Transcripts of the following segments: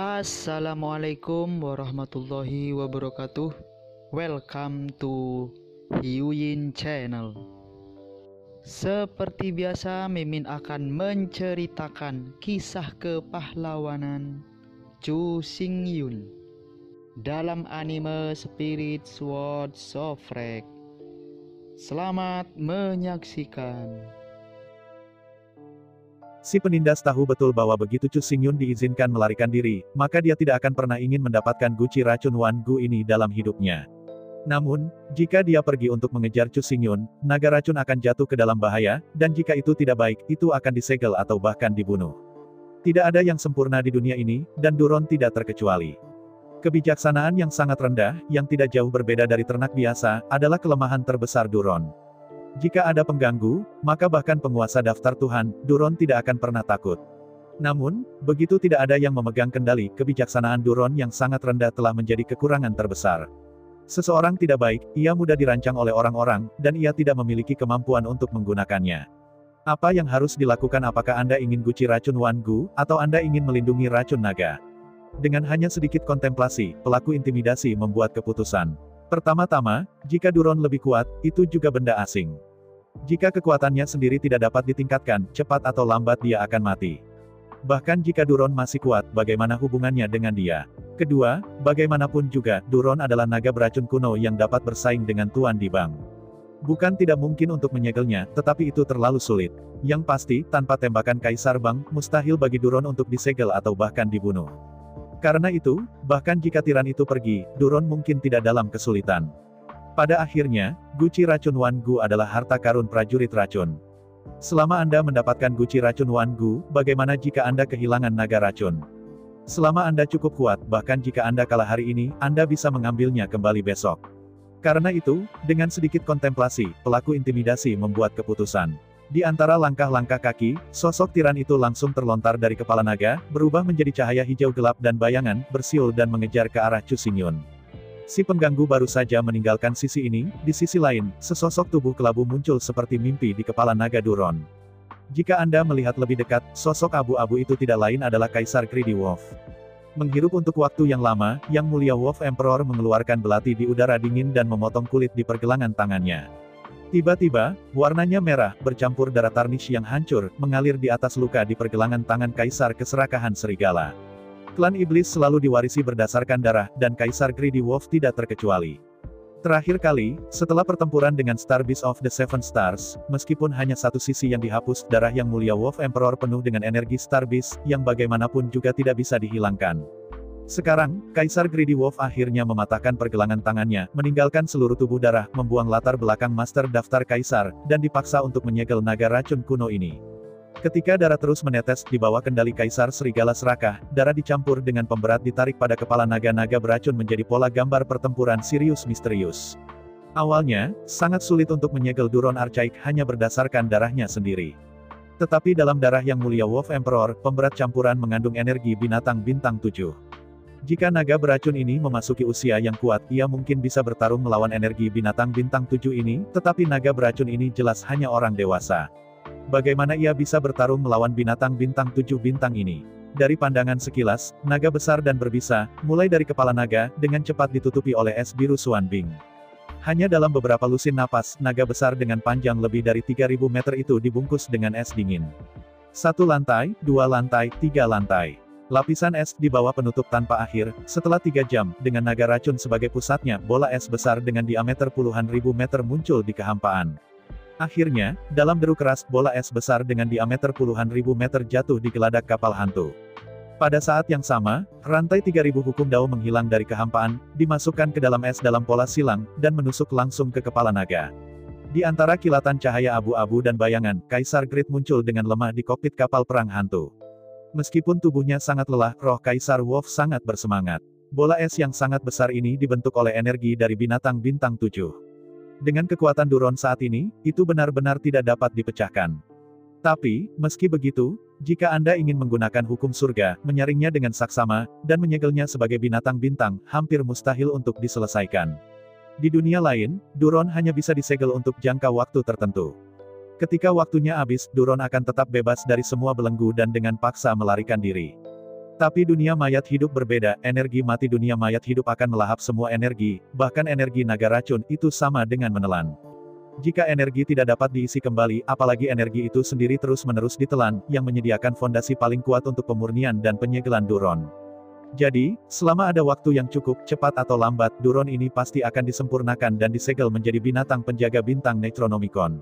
Assalamualaikum warahmatullahi wabarakatuh. Welcome to Hyuyin Channel. Seperti biasa, Mimin akan menceritakan kisah kepahlawanan Chu Xingyun dalam anime Spirit Sword Sofrek. Selamat menyaksikan. Si penindas tahu betul bahwa begitu Chu Xingyun diizinkan melarikan diri, maka dia tidak akan pernah ingin mendapatkan guci racun Wan Gu ini dalam hidupnya. Namun, jika dia pergi untuk mengejar Chu Xingyun, naga racun akan jatuh ke dalam bahaya, dan jika itu tidak baik, itu akan disegel atau bahkan dibunuh. Tidak ada yang sempurna di dunia ini, dan Duron tidak terkecuali. Kebijaksanaan yang sangat rendah, yang tidak jauh berbeda dari ternak biasa, adalah kelemahan terbesar Duron. Jika ada pengganggu, maka bahkan penguasa daftar Tuhan, Duron tidak akan pernah takut. Namun, begitu tidak ada yang memegang kendali, kebijaksanaan Duron yang sangat rendah telah menjadi kekurangan terbesar. Seseorang tidak baik, ia mudah dirancang oleh orang-orang, dan ia tidak memiliki kemampuan untuk menggunakannya. Apa yang harus dilakukan? Apakah Anda ingin guci racun Wan Gu, atau Anda ingin melindungi racun naga? Dengan hanya sedikit kontemplasi, pelaku intimidasi membuat keputusan. Pertama-tama, jika Duron lebih kuat, itu juga benda asing. Jika kekuatannya sendiri tidak dapat ditingkatkan, cepat atau lambat dia akan mati. Bahkan jika Duron masih kuat, bagaimana hubungannya dengan dia? Kedua, bagaimanapun juga, Duron adalah naga beracun kuno yang dapat bersaing dengan Tuan di Bang. Bukan tidak mungkin untuk menyegelnya, tetapi itu terlalu sulit. Yang pasti, tanpa tembakan Kaisar Bang, mustahil bagi Duron untuk disegel atau bahkan dibunuh. Karena itu, bahkan jika tiran itu pergi, Duron mungkin tidak dalam kesulitan. Pada akhirnya, guci racun Wan Gu adalah harta karun prajurit racun. Selama Anda mendapatkan guci racun Wan Gu, bagaimana jika Anda kehilangan naga racun? Selama Anda cukup kuat, bahkan jika Anda kalah hari ini, Anda bisa mengambilnya kembali besok. Karena itu, dengan sedikit kontemplasi, pelaku intimidasi membuat keputusan. Di antara langkah-langkah kaki, sosok tiran itu langsung terlontar dari kepala naga, berubah menjadi cahaya hijau gelap dan bayangan, bersiul dan mengejar ke arah Chu Xingyun. Si pengganggu baru saja meninggalkan sisi ini, di sisi lain, sesosok tubuh kelabu muncul seperti mimpi di kepala naga Duron. Jika Anda melihat lebih dekat, sosok abu-abu itu tidak lain adalah Kaisar Greedy Wolf. Menghirup untuk waktu yang lama, Yang Mulia Wolf Emperor mengeluarkan belati di udara dingin dan memotong kulit di pergelangan tangannya. Tiba-tiba, warnanya merah, bercampur darah tarnish yang hancur, mengalir di atas luka di pergelangan tangan Kaisar Keserakahan Serigala. Klan Iblis selalu diwarisi berdasarkan darah, dan Kaisar Greedy Wolf tidak terkecuali. Terakhir kali, setelah pertempuran dengan Star Beast of the Seven Stars, meskipun hanya satu sisi yang dihapus, darah Yang Mulia Wolf Emperor penuh dengan energi Star Beast, yang bagaimanapun juga tidak bisa dihilangkan. Sekarang, Kaisar Greedy Wolf akhirnya mematahkan pergelangan tangannya, meninggalkan seluruh tubuh darah, membuang latar belakang Master Daftar Kaisar, dan dipaksa untuk menyegel naga racun kuno ini. Ketika darah terus menetes di bawah kendali Kaisar Serigala Serakah, darah dicampur dengan pemberat ditarik pada kepala naga-naga beracun menjadi pola gambar pertempuran Sirius misterius. Awalnya, sangat sulit untuk menyegel Duron Archaik hanya berdasarkan darahnya sendiri. Tetapi dalam darah Yang Mulia Wolf Emperor, pemberat campuran mengandung energi binatang bintang 7. Jika naga beracun ini memasuki usia yang kuat, ia mungkin bisa bertarung melawan energi binatang bintang 7 ini, tetapi naga beracun ini jelas hanya orang dewasa. Bagaimana ia bisa bertarung melawan binatang bintang 7 bintang ini? Dari pandangan sekilas, naga besar dan berbisa, mulai dari kepala naga, dengan cepat ditutupi oleh es biru Xuanbing. Hanya dalam beberapa lusin napas, naga besar dengan panjang lebih dari 3000 meter itu dibungkus dengan es dingin. 1 lantai, 2 lantai, 3 lantai. Lapisan es di bawah penutup tanpa akhir. Setelah 3 jam, dengan naga racun sebagai pusatnya, bola es besar dengan diameter puluhan ribu meter muncul di kehampaan. Akhirnya, dalam deru keras, bola es besar dengan diameter puluhan ribu meter jatuh di geladak kapal hantu. Pada saat yang sama, rantai 3000 hukum Dao menghilang dari kehampaan, dimasukkan ke dalam es dalam pola silang, dan menusuk langsung ke kepala naga. Di antara kilatan cahaya abu-abu dan bayangan, Kaisar Greed muncul dengan lemah di kokpit kapal perang hantu. Meskipun tubuhnya sangat lelah, roh Kaisar Wolf sangat bersemangat. Bola es yang sangat besar ini dibentuk oleh energi dari binatang bintang 7. Dengan kekuatan Duron saat ini, itu benar-benar tidak dapat dipecahkan. Tapi, meski begitu, jika Anda ingin menggunakan hukum surga, menyaringnya dengan saksama, dan menyegelnya sebagai binatang bintang, hampir mustahil untuk diselesaikan. Di dunia lain, Duron hanya bisa disegel untuk jangka waktu tertentu. Ketika waktunya habis, Duron akan tetap bebas dari semua belenggu dan dengan paksa melarikan diri. Tapi dunia mayat hidup berbeda, energi mati dunia mayat hidup akan melahap semua energi, bahkan energi naga racun, itu sama dengan menelan. Jika energi tidak dapat diisi kembali, apalagi energi itu sendiri terus-menerus ditelan, yang menyediakan fondasi paling kuat untuk pemurnian dan penyegelan Duron. Jadi, selama ada waktu yang cukup, cepat atau lambat, Duron ini pasti akan disempurnakan dan disegel menjadi binatang penjaga bintang Necronomicon.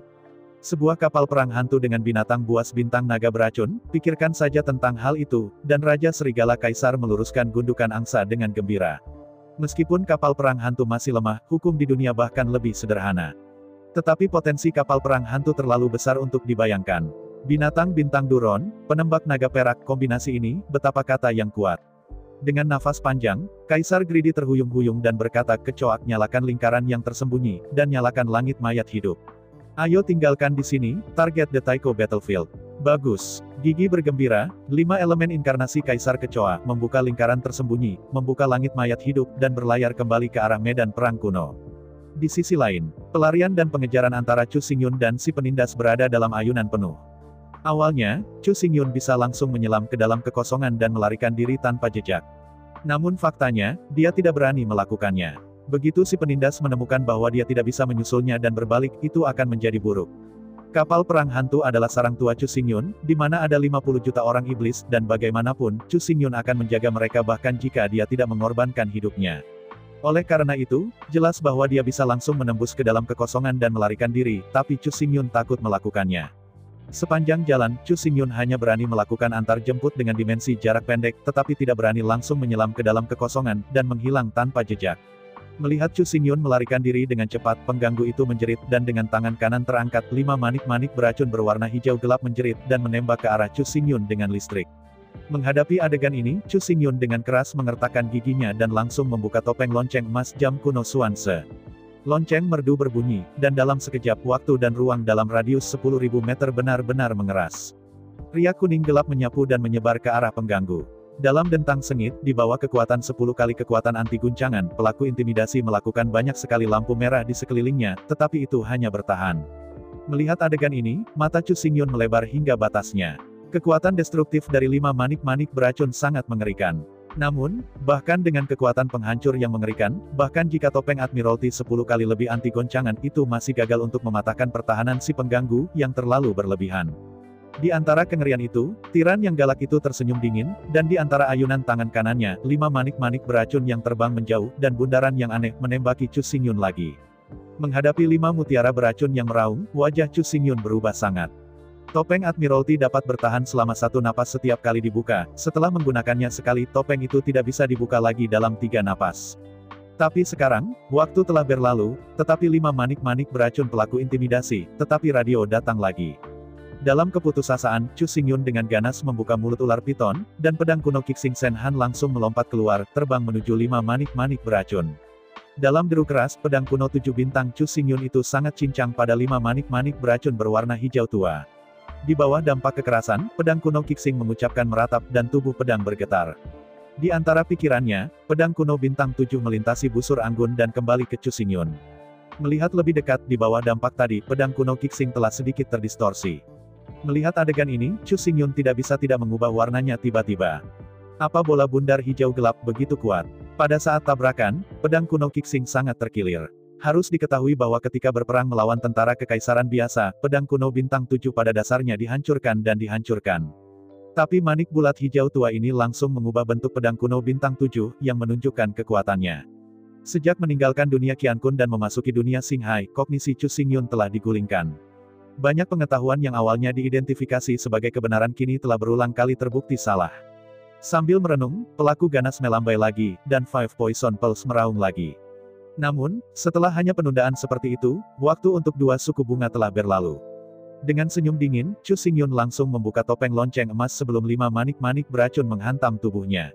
Sebuah kapal perang hantu dengan binatang buas bintang naga beracun, pikirkan saja tentang hal itu, dan Raja Serigala Kaisar meluruskan gundukan angsa dengan gembira. Meskipun kapal perang hantu masih lemah, hukum di dunia bahkan lebih sederhana. Tetapi potensi kapal perang hantu terlalu besar untuk dibayangkan. Binatang bintang Duron, penembak naga perak, kombinasi ini, betapa kata yang kuat. Dengan nafas panjang, Kaisar Greedy terhuyung-huyung dan berkata, "Kecoak, nyalakan lingkaran yang tersembunyi, dan nyalakan langit mayat hidup. Ayo tinggalkan di sini, target the Taiko Battlefield." Bagus. Gigi bergembira, 5 elemen inkarnasi Kaisar Kecoa, membuka lingkaran tersembunyi, membuka langit mayat hidup, dan berlayar kembali ke arah medan perang kuno. Di sisi lain, pelarian dan pengejaran antara Chu Xingyun dan si penindas berada dalam ayunan penuh. Awalnya, Chu Xingyun bisa langsung menyelam ke dalam kekosongan dan melarikan diri tanpa jejak. Namun faktanya, dia tidak berani melakukannya. Begitu si penindas menemukan bahwa dia tidak bisa menyusulnya dan berbalik, itu akan menjadi buruk. Kapal perang hantu adalah sarang tua Chu Xingyun, di mana ada 50 juta orang iblis, dan bagaimanapun, Chu Xingyun akan menjaga mereka bahkan jika dia tidak mengorbankan hidupnya. Oleh karena itu, jelas bahwa dia bisa langsung menembus ke dalam kekosongan dan melarikan diri, tapi Chu Xingyun takut melakukannya. Sepanjang jalan, Chu Xingyun hanya berani melakukan antar jemput dengan dimensi jarak pendek, tetapi tidak berani langsung menyelam ke dalam kekosongan, dan menghilang tanpa jejak. Melihat Chu Xingyun melarikan diri dengan cepat, pengganggu itu menjerit, dan dengan tangan kanan terangkat, 5 manik-manik beracun berwarna hijau gelap menjerit, dan menembak ke arah Chu Xingyun dengan listrik. Menghadapi adegan ini, Chu Xingyun dengan keras mengertakkan giginya dan langsung membuka topeng lonceng emas jam kuno Xuanze. Lonceng merdu berbunyi, dan dalam sekejap waktu dan ruang dalam radius 10.000 meter benar-benar mengeras. Riak kuning gelap menyapu dan menyebar ke arah pengganggu. Dalam dentang sengit, di bawah kekuatan 10 kali kekuatan anti guncangan, pelaku intimidasi melakukan banyak sekali lampu merah di sekelilingnya, tetapi itu hanya bertahan. Melihat adegan ini, mata Chu Xingyun melebar hingga batasnya. Kekuatan destruktif dari 5 manik-manik beracun sangat mengerikan. Namun, bahkan dengan kekuatan penghancur yang mengerikan, bahkan jika topeng Admiralty 10 kali lebih anti goncangan, itu masih gagal untuk mematahkan pertahanan si pengganggu, yang terlalu berlebihan. Di antara kengerian itu, tiran yang galak itu tersenyum dingin, dan di antara ayunan tangan kanannya, 5 manik-manik beracun yang terbang menjauh, dan bundaran yang aneh, menembaki Chu Xingyun lagi. Menghadapi 5 mutiara beracun yang meraung, wajah Chu Xingyun berubah sangat. Topeng Admiralty dapat bertahan selama 1 napas setiap kali dibuka, setelah menggunakannya sekali, topeng itu tidak bisa dibuka lagi dalam 3 napas. Tapi sekarang, waktu telah berlalu, tetapi 5 manik-manik beracun pelaku intimidasi, tetapi radio datang lagi. Dalam keputusasaan, Chu Xingyun dengan ganas membuka mulut ular piton, dan pedang kuno Kixing Senhan langsung melompat keluar, terbang menuju 5 manik-manik beracun. Dalam deru keras, pedang kuno 7 bintang Chu Xingyun itu sangat cincang pada 5 manik-manik beracun berwarna hijau tua. Di bawah dampak kekerasan, pedang kuno Kixing mengucapkan meratap, dan tubuh pedang bergetar. Di antara pikirannya, pedang kuno bintang 7 melintasi busur anggun dan kembali ke Chu Xingyun. Melihat lebih dekat, di bawah dampak tadi, pedang kuno Kixing telah sedikit terdistorsi. Melihat adegan ini, Chu Xingyun tidak bisa tidak mengubah warnanya tiba-tiba. Apa bola bundar hijau gelap begitu kuat? Pada saat tabrakan, pedang kuno Kixing sangat terkilir. Harus diketahui bahwa ketika berperang melawan tentara kekaisaran biasa, pedang kuno bintang 7 pada dasarnya dihancurkan dan dihancurkan. Tapi manik bulat hijau tua ini langsung mengubah bentuk pedang kuno bintang 7, yang menunjukkan kekuatannya. Sejak meninggalkan dunia Qiankun dan memasuki dunia Xinghai, kognisi Chu Xingyun telah digulingkan. Banyak pengetahuan yang awalnya diidentifikasi sebagai kebenaran kini telah berulang kali terbukti salah. Sambil merenung, pelaku ganas melambai lagi, dan Five Poison Pulse meraung lagi. Namun, setelah hanya penundaan seperti itu, waktu untuk 2 suku bunga telah berlalu. Dengan senyum dingin, Chu Xingyun langsung membuka topeng lonceng emas sebelum 5 manik-manik beracun menghantam tubuhnya.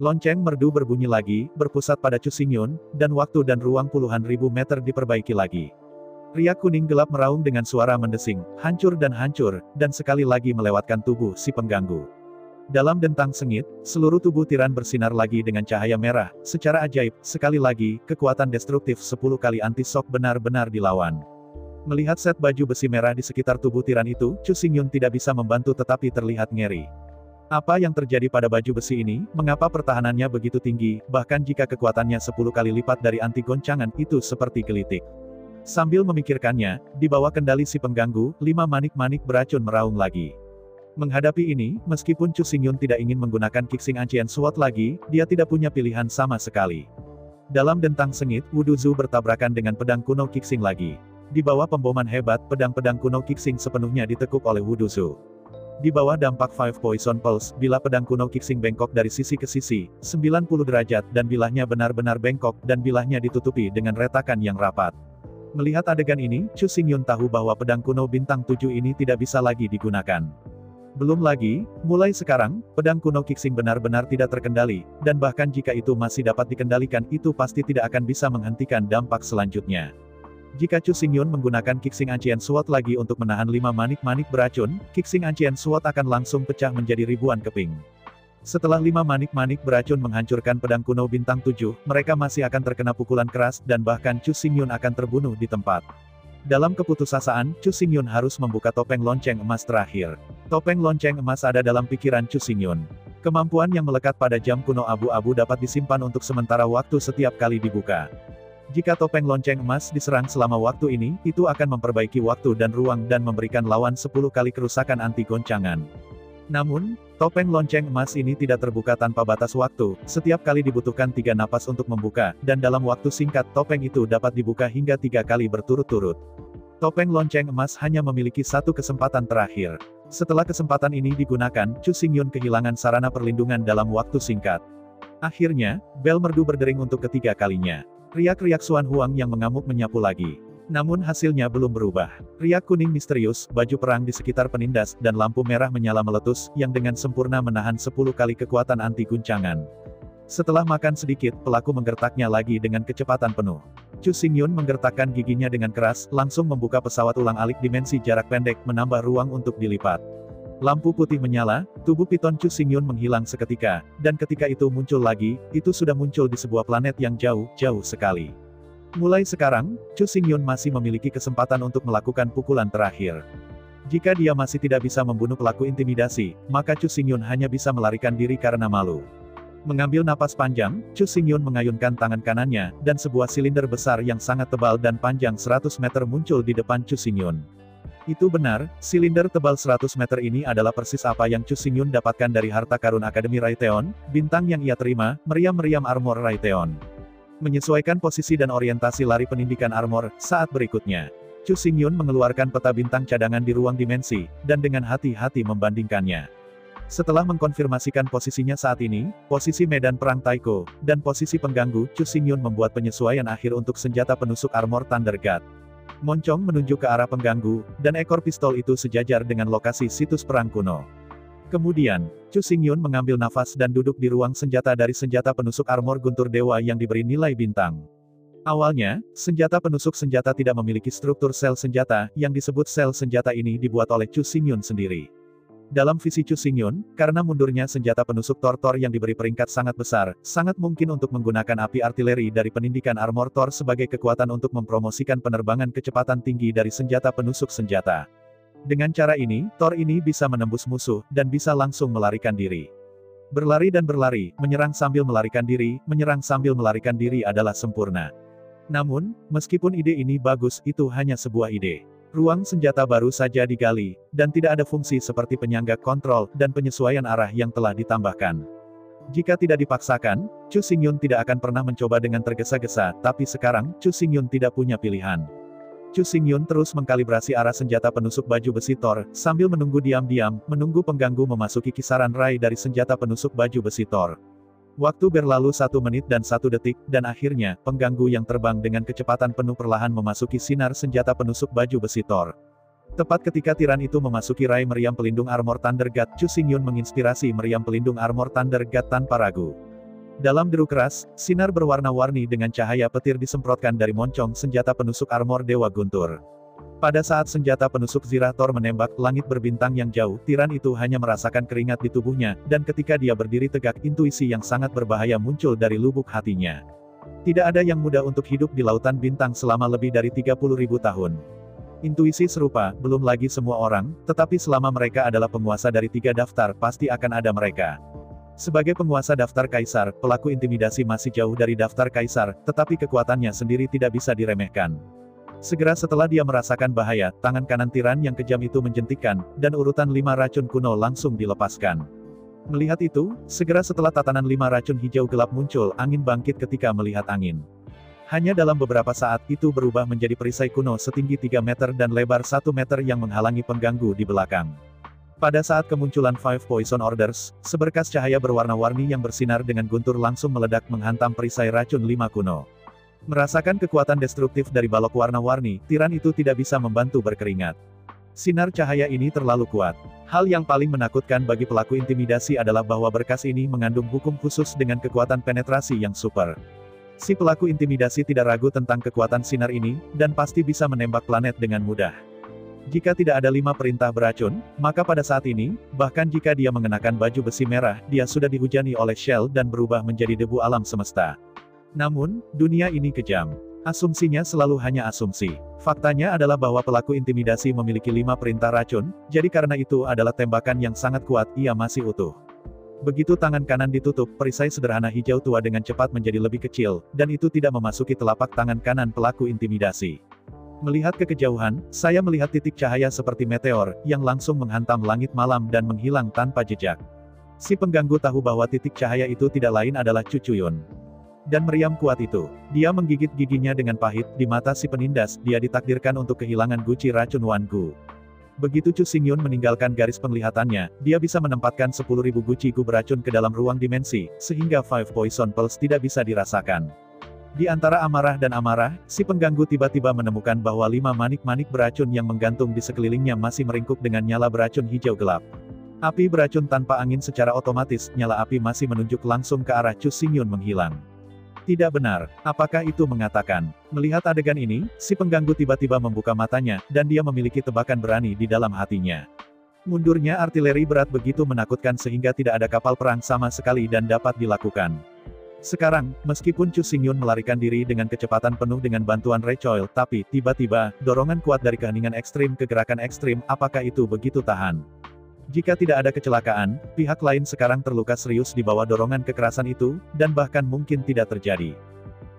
Lonceng merdu berbunyi lagi, berpusat pada Chu Xingyun, dan waktu dan ruang puluhan ribu meter diperbaiki lagi. Riak kuning gelap meraung dengan suara mendesing, hancur, dan sekali lagi melewatkan tubuh si pengganggu. Dalam dentang sengit, seluruh tubuh tiran bersinar lagi dengan cahaya merah, secara ajaib, sekali lagi, kekuatan destruktif 10 kali anti-shock benar-benar dilawan. Melihat set baju besi merah di sekitar tubuh tiran itu, Chu Xingyun tidak bisa membantu tetapi terlihat ngeri. Apa yang terjadi pada baju besi ini? Mengapa pertahanannya begitu tinggi, bahkan jika kekuatannya 10 kali lipat dari anti goncangan, itu seperti gelitik. Sambil memikirkannya, di bawah kendali si pengganggu, 5 manik-manik beracun meraung lagi. Menghadapi ini, meskipun Chu Xingyun tidak ingin menggunakan Kixing Ancient Sword lagi, dia tidak punya pilihan sama sekali. Dalam dentang sengit, Wuduzu bertabrakan dengan pedang kuno Kixing lagi. Di bawah pemboman hebat, pedang-pedang kuno Kixing sepenuhnya ditekuk oleh Wuduzu. Di bawah dampak Five Poison Pulse, bila pedang kuno Kixing bengkok dari sisi ke sisi, 90 derajat, dan bilahnya benar-benar bengkok, dan bilahnya ditutupi dengan retakan yang rapat. Melihat adegan ini, Chu Xingyun tahu bahwa pedang kuno bintang 7 ini tidak bisa lagi digunakan. Belum lagi, mulai sekarang, pedang kuno Kixing benar-benar tidak terkendali, dan bahkan jika itu masih dapat dikendalikan, itu pasti tidak akan bisa menghentikan dampak selanjutnya. Jika Chu Xingyun menggunakan Kixing Ancient Sword lagi untuk menahan 5 manik-manik beracun, Kixing Ancient Sword akan langsung pecah menjadi ribuan keping. Setelah 5 manik-manik beracun menghancurkan pedang kuno bintang 7, mereka masih akan terkena pukulan keras, dan bahkan Chu Xingyun akan terbunuh di tempat. Dalam keputusasaan, Chu Xingyun harus membuka topeng lonceng emas terakhir. Topeng lonceng emas ada dalam pikiran Chu Xingyun. Kemampuan yang melekat pada jam kuno abu-abu dapat disimpan untuk sementara waktu setiap kali dibuka. Jika topeng lonceng emas diserang selama waktu ini, itu akan memperbaiki waktu dan ruang dan memberikan lawan 10 kali kerusakan anti goncangan. Namun, topeng lonceng emas ini tidak terbuka tanpa batas waktu, setiap kali dibutuhkan 3 napas untuk membuka, dan dalam waktu singkat topeng itu dapat dibuka hingga 3 kali berturut-turut. Topeng lonceng emas hanya memiliki 1 kesempatan terakhir. Setelah kesempatan ini digunakan, Chu Xingyun kehilangan sarana perlindungan dalam waktu singkat. Akhirnya, bel merdu berdering untuk ketiga kalinya. Riak-riak Xuan Huang yang mengamuk menyapu lagi. Namun hasilnya belum berubah. Riak kuning misterius, baju perang di sekitar penindas, dan lampu merah menyala meletus, yang dengan sempurna menahan 10 kali kekuatan anti guncangan. Setelah makan sedikit, pelaku menggertaknya lagi dengan kecepatan penuh. Chu Xingyun menggertakkan giginya dengan keras, langsung membuka pesawat ulang-alik dimensi jarak pendek, menambah ruang untuk dilipat. Lampu putih menyala, tubuh piton Chu Xingyun menghilang seketika, dan ketika itu muncul lagi, itu sudah muncul di sebuah planet yang jauh, jauh sekali. Mulai sekarang, Chu Xingyun masih memiliki kesempatan untuk melakukan pukulan terakhir. Jika dia masih tidak bisa membunuh pelaku intimidasi, maka Chu Xingyun hanya bisa melarikan diri karena malu. Mengambil napas panjang, Chu Xingyun mengayunkan tangan kanannya, dan sebuah silinder besar yang sangat tebal dan panjang 100 meter muncul di depan Chu Xingyun. Itu benar, silinder tebal 100 meter ini adalah persis apa yang Chu Xingyun dapatkan dari harta karun Akademi Raytheon, bintang yang ia terima, meriam-meriam armor Raytheon. Menyesuaikan posisi dan orientasi lari pendidikan armor, saat berikutnya, Chu Xingyun mengeluarkan peta bintang cadangan di ruang dimensi, dan dengan hati-hati membandingkannya. Setelah mengkonfirmasikan posisinya saat ini, posisi medan perang Taiko, dan posisi pengganggu, Chu Xingyun membuat penyesuaian akhir untuk senjata penusuk armor Thunder God. Moncong menunjuk ke arah pengganggu, dan ekor pistol itu sejajar dengan lokasi situs perang kuno. Kemudian, Chu Xingyun mengambil nafas dan duduk di ruang senjata dari senjata penusuk armor guntur dewa yang diberi nilai bintang. Awalnya, senjata penusuk senjata tidak memiliki struktur sel senjata, yang disebut sel senjata ini dibuat oleh Chu Xingyun sendiri. Dalam visi Chu Xingyun, karena mundurnya senjata penusuk Thor yang diberi peringkat sangat besar, sangat mungkin untuk menggunakan api artileri dari pendidikan armor Thor sebagai kekuatan untuk mempromosikan penerbangan kecepatan tinggi dari senjata penusuk senjata. Dengan cara ini, Thor ini bisa menembus musuh, dan bisa langsung melarikan diri. Berlari dan berlari, menyerang sambil melarikan diri, menyerang sambil melarikan diri adalah sempurna. Namun, meskipun ide ini bagus, itu hanya sebuah ide. Ruang senjata baru saja digali, dan tidak ada fungsi seperti penyangga kontrol, dan penyesuaian arah yang telah ditambahkan. Jika tidak dipaksakan, Chu Xingyun tidak akan pernah mencoba dengan tergesa-gesa, tapi sekarang, Chu Xingyun tidak punya pilihan. Chu Xingyun terus mengkalibrasi arah senjata penusuk baju besi Thor, sambil menunggu diam-diam, menunggu pengganggu memasuki kisaran rai dari senjata penusuk baju besi Thor. Waktu berlalu 1 menit dan 1 detik, dan akhirnya, pengganggu yang terbang dengan kecepatan penuh perlahan memasuki sinar senjata penusuk baju besi Thor. Tepat ketika tiran itu memasuki rai meriam pelindung armor Thunder God, Chu Xingyun menginspirasi meriam pelindung armor Thunder God tanpa ragu. Dalam deru keras, sinar berwarna-warni dengan cahaya petir disemprotkan dari moncong senjata penusuk armor Dewa Guntur. Pada saat senjata penusuk zirah Thor menembak langit berbintang yang jauh, tiran itu hanya merasakan keringat di tubuhnya, dan ketika dia berdiri tegak, intuisi yang sangat berbahaya muncul dari lubuk hatinya. Tidak ada yang mudah untuk hidup di lautan bintang selama lebih dari 30.000 tahun. Intuisi serupa, belum lagi semua orang, tetapi selama mereka adalah penguasa dari 3 daftar, pasti akan ada mereka. Sebagai penguasa daftar kaisar, pelaku intimidasi masih jauh dari daftar kaisar, tetapi kekuatannya sendiri tidak bisa diremehkan. Segera setelah dia merasakan bahaya, tangan kanan tiran yang kejam itu menjentikkan, dan urutan 5 racun kuno langsung dilepaskan. Melihat itu, segera setelah tatanan 5 racun hijau gelap muncul, angin bangkit ketika melihat angin. Hanya dalam beberapa saat, itu berubah menjadi perisai kuno setinggi 3 meter dan lebar 1 meter yang menghalangi pengganggu di belakang. Pada saat kemunculan Five Poison Orders, seberkas cahaya berwarna-warni yang bersinar dengan guntur langsung meledak menghantam perisai racun 5 kuno. Merasakan kekuatan destruktif dari balok warna-warni, tiran itu tidak bisa membantu berkeringat. Sinar cahaya ini terlalu kuat. Hal yang paling menakutkan bagi pelaku intimidasi adalah bahwa berkas ini mengandung hukum khusus dengan kekuatan penetrasi yang super. Si pelaku intimidasi tidak ragu tentang kekuatan sinar ini, dan pasti bisa menembak planet dengan mudah. Jika tidak ada 5 perintah beracun, maka pada saat ini, bahkan jika dia mengenakan baju besi merah, dia sudah dihujani oleh Shell dan berubah menjadi debu alam semesta. Namun, dunia ini kejam. Asumsinya selalu hanya asumsi. Faktanya adalah bahwa pelaku intimidasi memiliki 5 perintah racun, jadi karena itu adalah tembakan yang sangat kuat, ia masih utuh. Begitu tangan kanan ditutup, perisai sederhana hijau tua dengan cepat menjadi lebih kecil, dan itu tidak memasuki telapak tangan kanan pelaku intimidasi. Melihat ke kejauhan, saya melihat titik cahaya seperti meteor, yang langsung menghantam langit malam dan menghilang tanpa jejak. Si pengganggu tahu bahwa titik cahaya itu tidak lain adalah Chu Cuyun. Dan meriam kuat itu. Dia menggigit giginya dengan pahit, di mata si penindas, dia ditakdirkan untuk kehilangan guci racun Wan Gu. Begitu Chu Xingyun meninggalkan garis penglihatannya, dia bisa menempatkan 10.000 guci gu beracun ke dalam ruang dimensi, sehingga Five Poison Pulse tidak bisa dirasakan. Di antara amarah dan amarah, si pengganggu tiba-tiba menemukan bahwa 5 manik-manik beracun yang menggantung di sekelilingnya masih meringkuk dengan nyala beracun hijau gelap. Api beracun tanpa angin secara otomatis, nyala api masih menunjuk langsung ke arah Chu Xingyun menghilang. Tidak benar, apakah itu mengatakan? Melihat adegan ini, si pengganggu tiba-tiba membuka matanya, dan dia memiliki tebakan berani di dalam hatinya. Mundurnya artileri berat begitu menakutkan sehingga tidak ada kapal perang sama sekali dan dapat dilakukan. Sekarang, meskipun Chu Xingyun melarikan diri dengan kecepatan penuh dengan bantuan recoil, tapi, tiba-tiba, dorongan kuat dari keheningan ekstrim ke gerakan ekstrim, apakah itu begitu tahan? Jika tidak ada kecelakaan, pihak lain sekarang terluka serius di bawah dorongan kekerasan itu, dan bahkan mungkin tidak terjadi.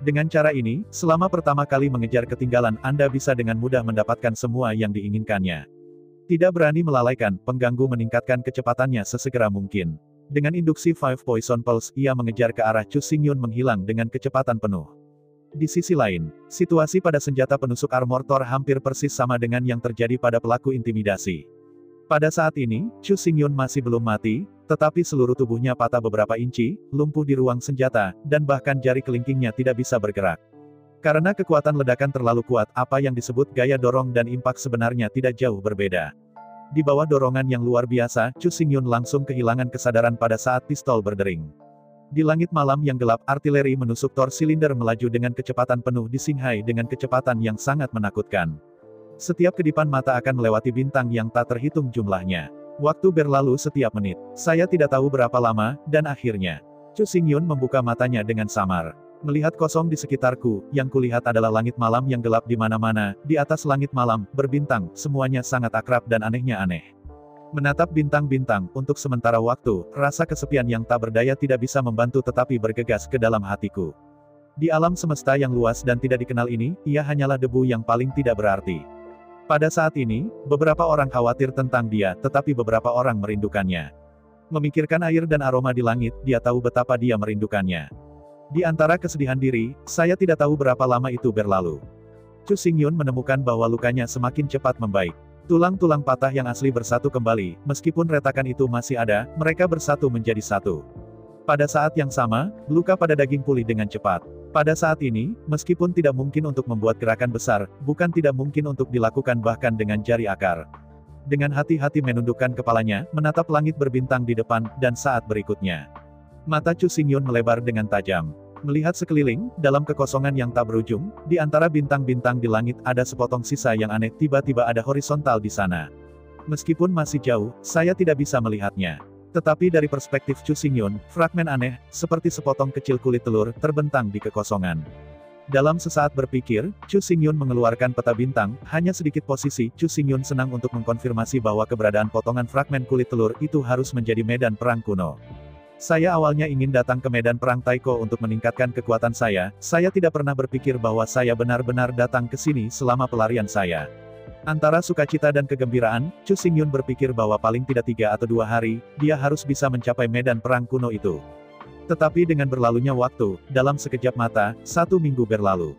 Dengan cara ini, selama pertama kali mengejar ketinggalan, Anda bisa dengan mudah mendapatkan semua yang diinginkannya. Tidak berani melalaikan, pengganggu meningkatkan kecepatannya sesegera mungkin. Dengan induksi Five Poison Pulse, ia mengejar ke arah Chu Xingyun menghilang dengan kecepatan penuh. Di sisi lain, situasi pada senjata penusuk armor Thor hampir persis sama dengan yang terjadi pada pelaku intimidasi. Pada saat ini, Chu Xingyun masih belum mati, tetapi seluruh tubuhnya patah beberapa inci, lumpuh di ruang senjata, dan bahkan jari kelingkingnya tidak bisa bergerak. Karena kekuatan ledakan terlalu kuat, apa yang disebut gaya dorong dan impak sebenarnya tidak jauh berbeda. Di bawah dorongan yang luar biasa, Chu Xingyun langsung kehilangan kesadaran pada saat pistol berdering. Di langit malam yang gelap, artileri menusuk Thor silinder melaju dengan kecepatan penuh di Shanghai dengan kecepatan yang sangat menakutkan. Setiap kedipan mata akan melewati bintang yang tak terhitung jumlahnya. Waktu berlalu setiap menit. Saya tidak tahu berapa lama, dan akhirnya, Chu Xingyun membuka matanya dengan samar. Melihat kosong di sekitarku, yang kulihat adalah langit malam yang gelap di mana-mana, di atas langit malam, berbintang, semuanya sangat akrab dan anehnya aneh. Menatap bintang-bintang, untuk sementara waktu, rasa kesepian yang tak berdaya tidak bisa membantu tetapi bergegas ke dalam hatiku. Di alam semesta yang luas dan tidak dikenal ini, ia hanyalah debu yang paling tidak berarti. Pada saat ini, beberapa orang khawatir tentang dia, tetapi beberapa orang merindukannya. Memikirkan air dan aroma di langit, dia tahu betapa dia merindukannya. Di antara kesedihan diri, saya tidak tahu berapa lama itu berlalu. Chu Xingyun menemukan bahwa lukanya semakin cepat membaik. Tulang-tulang patah yang asli bersatu kembali, meskipun retakan itu masih ada, mereka bersatu menjadi satu. Pada saat yang sama, luka pada daging pulih dengan cepat. Pada saat ini, meskipun tidak mungkin untuk membuat gerakan besar, bukan tidak mungkin untuk dilakukan bahkan dengan jari akar. Dengan hati-hati menundukkan kepalanya, menatap langit berbintang di depan, dan saat berikutnya. Mata Chu Xingyun melebar dengan tajam. Melihat sekeliling, dalam kekosongan yang tak berujung, di antara bintang-bintang di langit ada sepotong sisa yang aneh, tiba-tiba ada horizontal di sana. Meskipun masih jauh, saya tidak bisa melihatnya. Tetapi dari perspektif Chu Xingyun, fragmen aneh, seperti sepotong kecil kulit telur, terbentang di kekosongan. Dalam sesaat berpikir, Chu Xingyun mengeluarkan peta bintang, hanya sedikit posisi, Chu Xingyun senang untuk mengkonfirmasi bahwa keberadaan potongan fragmen kulit telur itu harus menjadi medan perang kuno. Saya awalnya ingin datang ke medan perang Taiko untuk meningkatkan kekuatan saya tidak pernah berpikir bahwa saya benar-benar datang ke sini selama pelarian saya. Antara sukacita dan kegembiraan, Chu Xingyun berpikir bahwa paling tidak 3 atau 2 hari, dia harus bisa mencapai medan perang kuno itu. Tetapi dengan berlalunya waktu, dalam sekejap mata, 1 minggu berlalu.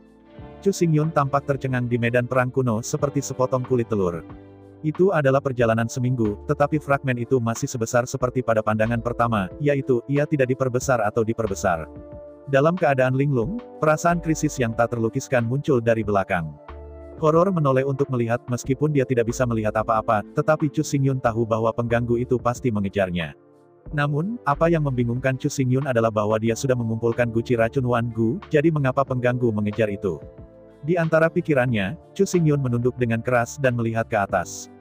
Chu Xingyun tampak tercengang di medan perang kuno seperti sepotong kulit telur. Itu adalah perjalanan seminggu, tetapi fragmen itu masih sebesar seperti pada pandangan pertama, yaitu, ia tidak diperbesar atau diperbesar. Dalam keadaan linglung, perasaan krisis yang tak terlukiskan muncul dari belakang. Horor menoleh untuk melihat meskipun dia tidak bisa melihat apa-apa, tetapi Chu Xingyun tahu bahwa pengganggu itu pasti mengejarnya. Namun, apa yang membingungkan Chu Xingyun adalah bahwa dia sudah mengumpulkan guci racun Wan Gu, jadi mengapa pengganggu mengejar itu? Di antara pikirannya, Chu Xingyun menunduk dengan keras dan melihat ke atas.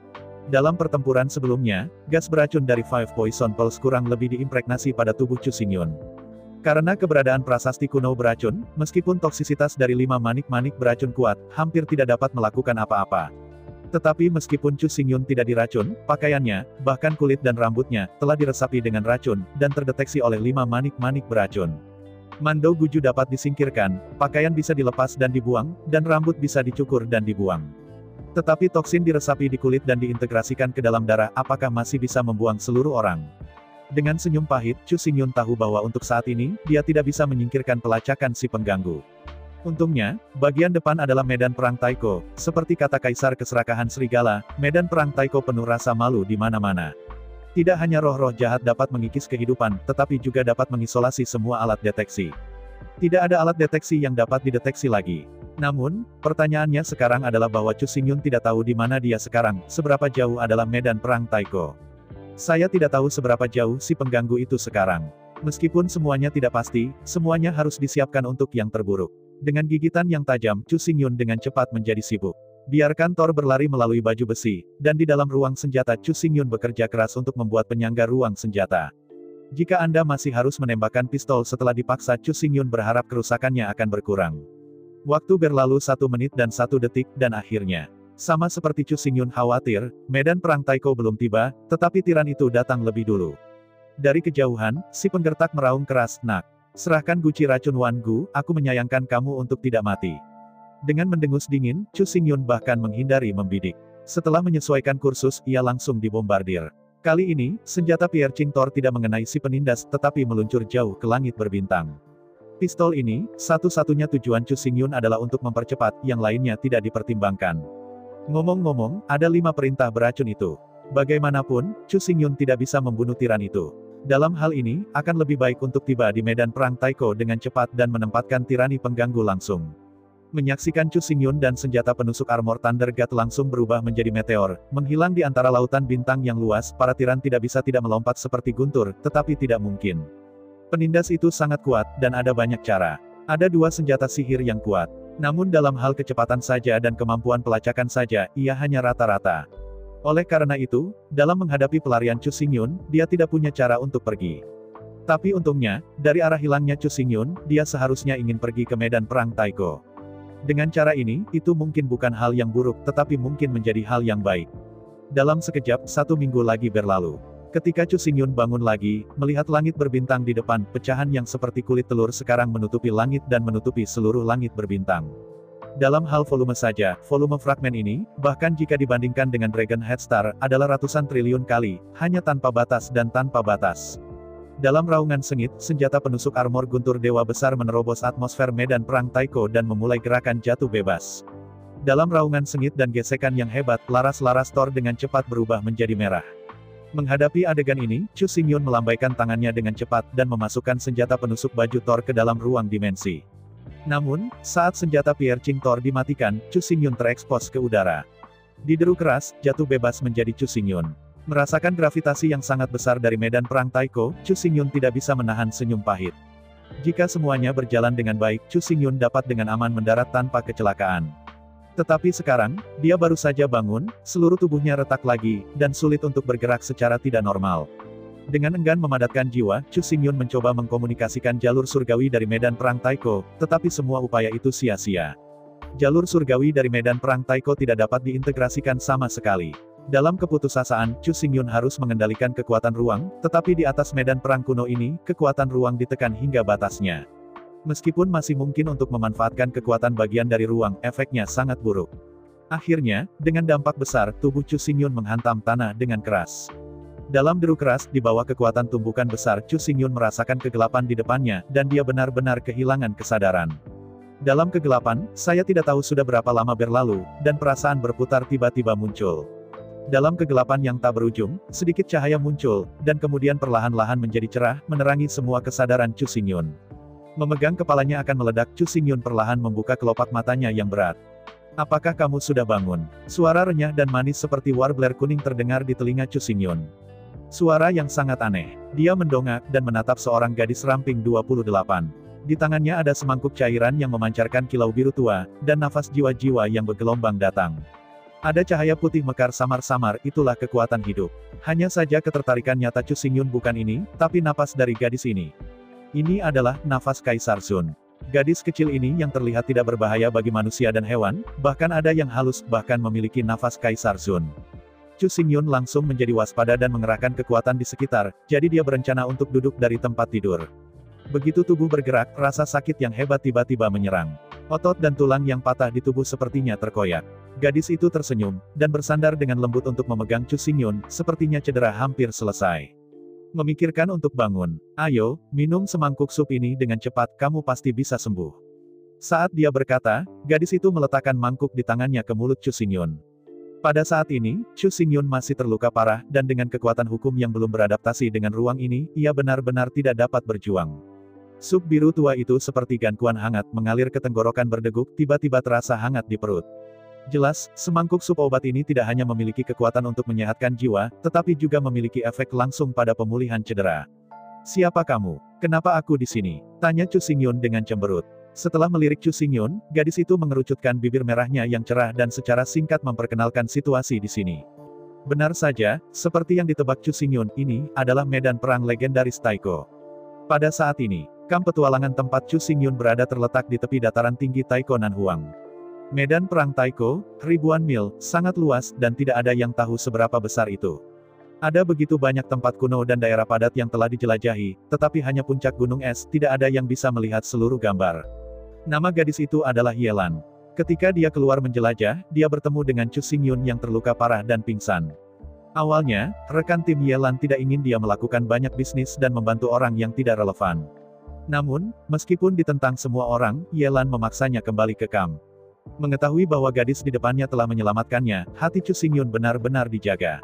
Dalam pertempuran sebelumnya, gas beracun dari Five Poison Pulse kurang lebih diimpregnasi pada tubuh Chu Xingyun. Karena keberadaan prasasti kuno beracun, meskipun toksisitas dari 5 manik-manik beracun kuat, hampir tidak dapat melakukan apa-apa. Tetapi meskipun Chu Xingyun tidak diracun, pakaiannya, bahkan kulit dan rambutnya, telah diresapi dengan racun, dan terdeteksi oleh 5 manik-manik beracun. Mando Guju dapat disingkirkan, pakaian bisa dilepas dan dibuang, dan rambut bisa dicukur dan dibuang. Tetapi toksin diresapi di kulit dan diintegrasikan ke dalam darah, apakah masih bisa membuang seluruh orang? Dengan senyum pahit, Chu Xingyun tahu bahwa untuk saat ini, dia tidak bisa menyingkirkan pelacakan si pengganggu. Untungnya, bagian depan adalah medan perang Taiko, seperti kata Kaisar Keserakahan Serigala, medan perang Taiko penuh rasa malu di mana-mana. Tidak hanya roh-roh jahat dapat mengikis kehidupan, tetapi juga dapat mengisolasi semua alat deteksi. Tidak ada alat deteksi yang dapat dideteksi lagi. Namun, pertanyaannya sekarang adalah bahwa Chu Xingyun tidak tahu di mana dia sekarang, seberapa jauh adalah medan perang Taiko. Saya tidak tahu seberapa jauh si pengganggu itu sekarang. Meskipun semuanya tidak pasti, semuanya harus disiapkan untuk yang terburuk. Dengan gigitan yang tajam, Chu Xingyun dengan cepat menjadi sibuk. Biarkan Thor berlari melalui baju besi, dan di dalam ruang senjata Chu Xingyun bekerja keras untuk membuat penyangga ruang senjata. Jika Anda masih harus menembakkan pistol setelah dipaksa, Chu Xingyun berharap kerusakannya akan berkurang. Waktu berlalu 1 menit dan 1 detik, dan akhirnya. Sama seperti Chu Xingyun khawatir, medan perang Taiko belum tiba, tetapi tiran itu datang lebih dulu. Dari kejauhan, si penggertak meraung keras, "Nak, serahkan guci racun Wan Gu, aku menyayangkan kamu untuk tidak mati." Dengan mendengus dingin, Chu Xingyun bahkan menghindari membidik. Setelah menyesuaikan kursus, ia langsung dibombardir. Kali ini, senjata Pierre Ching Thor tidak mengenai si penindas, tetapi meluncur jauh ke langit berbintang. Pistol ini, satu-satunya tujuan Chu Xingyun adalah untuk mempercepat, yang lainnya tidak dipertimbangkan. Ngomong-ngomong, ada 5 perintah beracun itu. Bagaimanapun, Chu Xingyun tidak bisa membunuh tiran itu. Dalam hal ini, akan lebih baik untuk tiba di medan perang Taiko dengan cepat dan menempatkan tirani pengganggu langsung. Menyaksikan Chu Xingyun dan senjata penusuk armor Thunder God langsung berubah menjadi meteor, menghilang di antara lautan bintang yang luas, para tiran tidak bisa tidak melompat seperti guntur, tetapi tidak mungkin. Penindas itu sangat kuat, dan ada banyak cara. Ada 2 senjata sihir yang kuat. Namun dalam hal kecepatan saja dan kemampuan pelacakan saja, ia hanya rata-rata. Oleh karena itu, dalam menghadapi pelarian Chu Xingyun, dia tidak punya cara untuk pergi. Tapi untungnya, dari arah hilangnya Chu Xingyun, dia seharusnya ingin pergi ke medan perang Taiko. Dengan cara ini, itu mungkin bukan hal yang buruk, tetapi mungkin menjadi hal yang baik. Dalam sekejap, 1 minggu lagi berlalu. Ketika Chu Xingyun bangun lagi, melihat langit berbintang di depan, pecahan yang seperti kulit telur sekarang menutupi langit dan menutupi seluruh langit berbintang. Dalam hal volume saja, volume fragmen ini, bahkan jika dibandingkan dengan Dragon Head Star, adalah ratusan triliun kali, hanya tanpa batas dan tanpa batas. Dalam raungan sengit, senjata penusuk armor guntur dewa besar menerobos atmosfer medan perang Taiko dan memulai gerakan jatuh bebas. Dalam raungan sengit dan gesekan yang hebat, laras-laras Thor dengan cepat berubah menjadi merah. Menghadapi adegan ini, Chu Xingyun melambaikan tangannya dengan cepat dan memasukkan senjata penusuk baju Thor ke dalam ruang dimensi. Namun, saat senjata Pierre Ching Thor dimatikan, Chu Xingyun terekspos ke udara. Dideru keras, jatuh bebas menjadi Chu Xingyun. Merasakan gravitasi yang sangat besar dari medan perang Taiko, Chu Xingyun tidak bisa menahan senyum pahit. Jika semuanya berjalan dengan baik, Chu Xingyun dapat dengan aman mendarat tanpa kecelakaan. Tetapi sekarang, dia baru saja bangun, seluruh tubuhnya retak lagi, dan sulit untuk bergerak secara tidak normal. Dengan enggan memadatkan jiwa, Chu Xingyun mencoba mengkomunikasikan jalur surgawi dari medan perang Taiko, tetapi semua upaya itu sia-sia. Jalur surgawi dari medan perang Taiko tidak dapat diintegrasikan sama sekali. Dalam keputusasaan, Chu Xingyun harus mengendalikan kekuatan ruang, tetapi di atas medan perang kuno ini, kekuatan ruang ditekan hingga batasnya. Meskipun masih mungkin untuk memanfaatkan kekuatan bagian dari ruang, efeknya sangat buruk. Akhirnya, dengan dampak besar, tubuh Chu Xingyun menghantam tanah dengan keras. Dalam deru keras, di bawah kekuatan tumbukan besar, Chu Xingyun merasakan kegelapan di depannya, dan dia benar-benar kehilangan kesadaran. Dalam kegelapan, saya tidak tahu sudah berapa lama berlalu, dan perasaan berputar tiba-tiba muncul. Dalam kegelapan yang tak berujung, sedikit cahaya muncul, dan kemudian perlahan-lahan menjadi cerah, menerangi semua kesadaran Chu Xingyun. Memegang kepalanya akan meledak, Chu Xingyun perlahan membuka kelopak matanya yang berat. Apakah kamu sudah bangun? Suara renyah dan manis seperti warbler kuning terdengar di telinga Chu Xingyun. Suara yang sangat aneh. Dia mendongak, dan menatap seorang gadis ramping 28. Di tangannya ada semangkuk cairan yang memancarkan kilau biru tua, dan nafas jiwa-jiwa yang bergelombang datang. Ada cahaya putih mekar samar-samar, itulah kekuatan hidup. Hanya saja ketertarikan nyata Chu Xingyun bukan ini, tapi napas dari gadis ini. Ini adalah nafas Kaisar Sun. Gadis kecil ini yang terlihat tidak berbahaya bagi manusia dan hewan, bahkan ada yang halus, bahkan memiliki nafas Kaisar Sun. Chu Xingyun langsung menjadi waspada dan mengerahkan kekuatan di sekitar, jadi dia berencana untuk duduk dari tempat tidur. Begitu tubuh bergerak, rasa sakit yang hebat tiba-tiba menyerang. Otot dan tulang yang patah di tubuh sepertinya terkoyak. Gadis itu tersenyum, dan bersandar dengan lembut untuk memegang Chu Xingyun, sepertinya cedera hampir selesai. Memikirkan untuk bangun. Ayo, minum semangkuk sup ini dengan cepat, kamu pasti bisa sembuh. Saat dia berkata, gadis itu meletakkan mangkuk di tangannya ke mulut Chu Xingyun. Pada saat ini, Chu Xingyun masih terluka parah, dan dengan kekuatan hukum yang belum beradaptasi dengan ruang ini, ia benar-benar tidak dapat berjuang. Sup biru tua itu seperti gangguan hangat mengalir ke tenggorokan berdeguk, tiba-tiba terasa hangat di perut. Jelas, semangkuk sup obat ini tidak hanya memiliki kekuatan untuk menyehatkan jiwa, tetapi juga memiliki efek langsung pada pemulihan cedera. Siapa kamu? Kenapa aku di sini? Tanya Chu Xingyun dengan cemberut. Setelah melirik Chu Xingyun, gadis itu mengerucutkan bibir merahnya yang cerah dan secara singkat memperkenalkan situasi di sini. Benar saja, seperti yang ditebak Chu Xingyun, ini adalah medan perang legendaris Taiko. Pada saat ini, kamp petualangan tempat Chu Xingyun berada terletak di tepi dataran tinggi Taiko Nanhuang. Medan perang Taiko, ribuan mil, sangat luas, dan tidak ada yang tahu seberapa besar itu. Ada begitu banyak tempat kuno dan daerah padat yang telah dijelajahi, tetapi hanya puncak gunung es, tidak ada yang bisa melihat seluruh gambar. Nama gadis itu adalah Yelan. Ketika dia keluar menjelajah, dia bertemu dengan Chu Xingyun yang terluka parah dan pingsan. Awalnya, rekan tim Yelan tidak ingin dia melakukan banyak bisnis dan membantu orang yang tidak relevan. Namun, meskipun ditentang semua orang, Yelan memaksanya kembali ke kamp. Mengetahui bahwa gadis di depannya telah menyelamatkannya, hati Chu Xingyun benar-benar dijaga.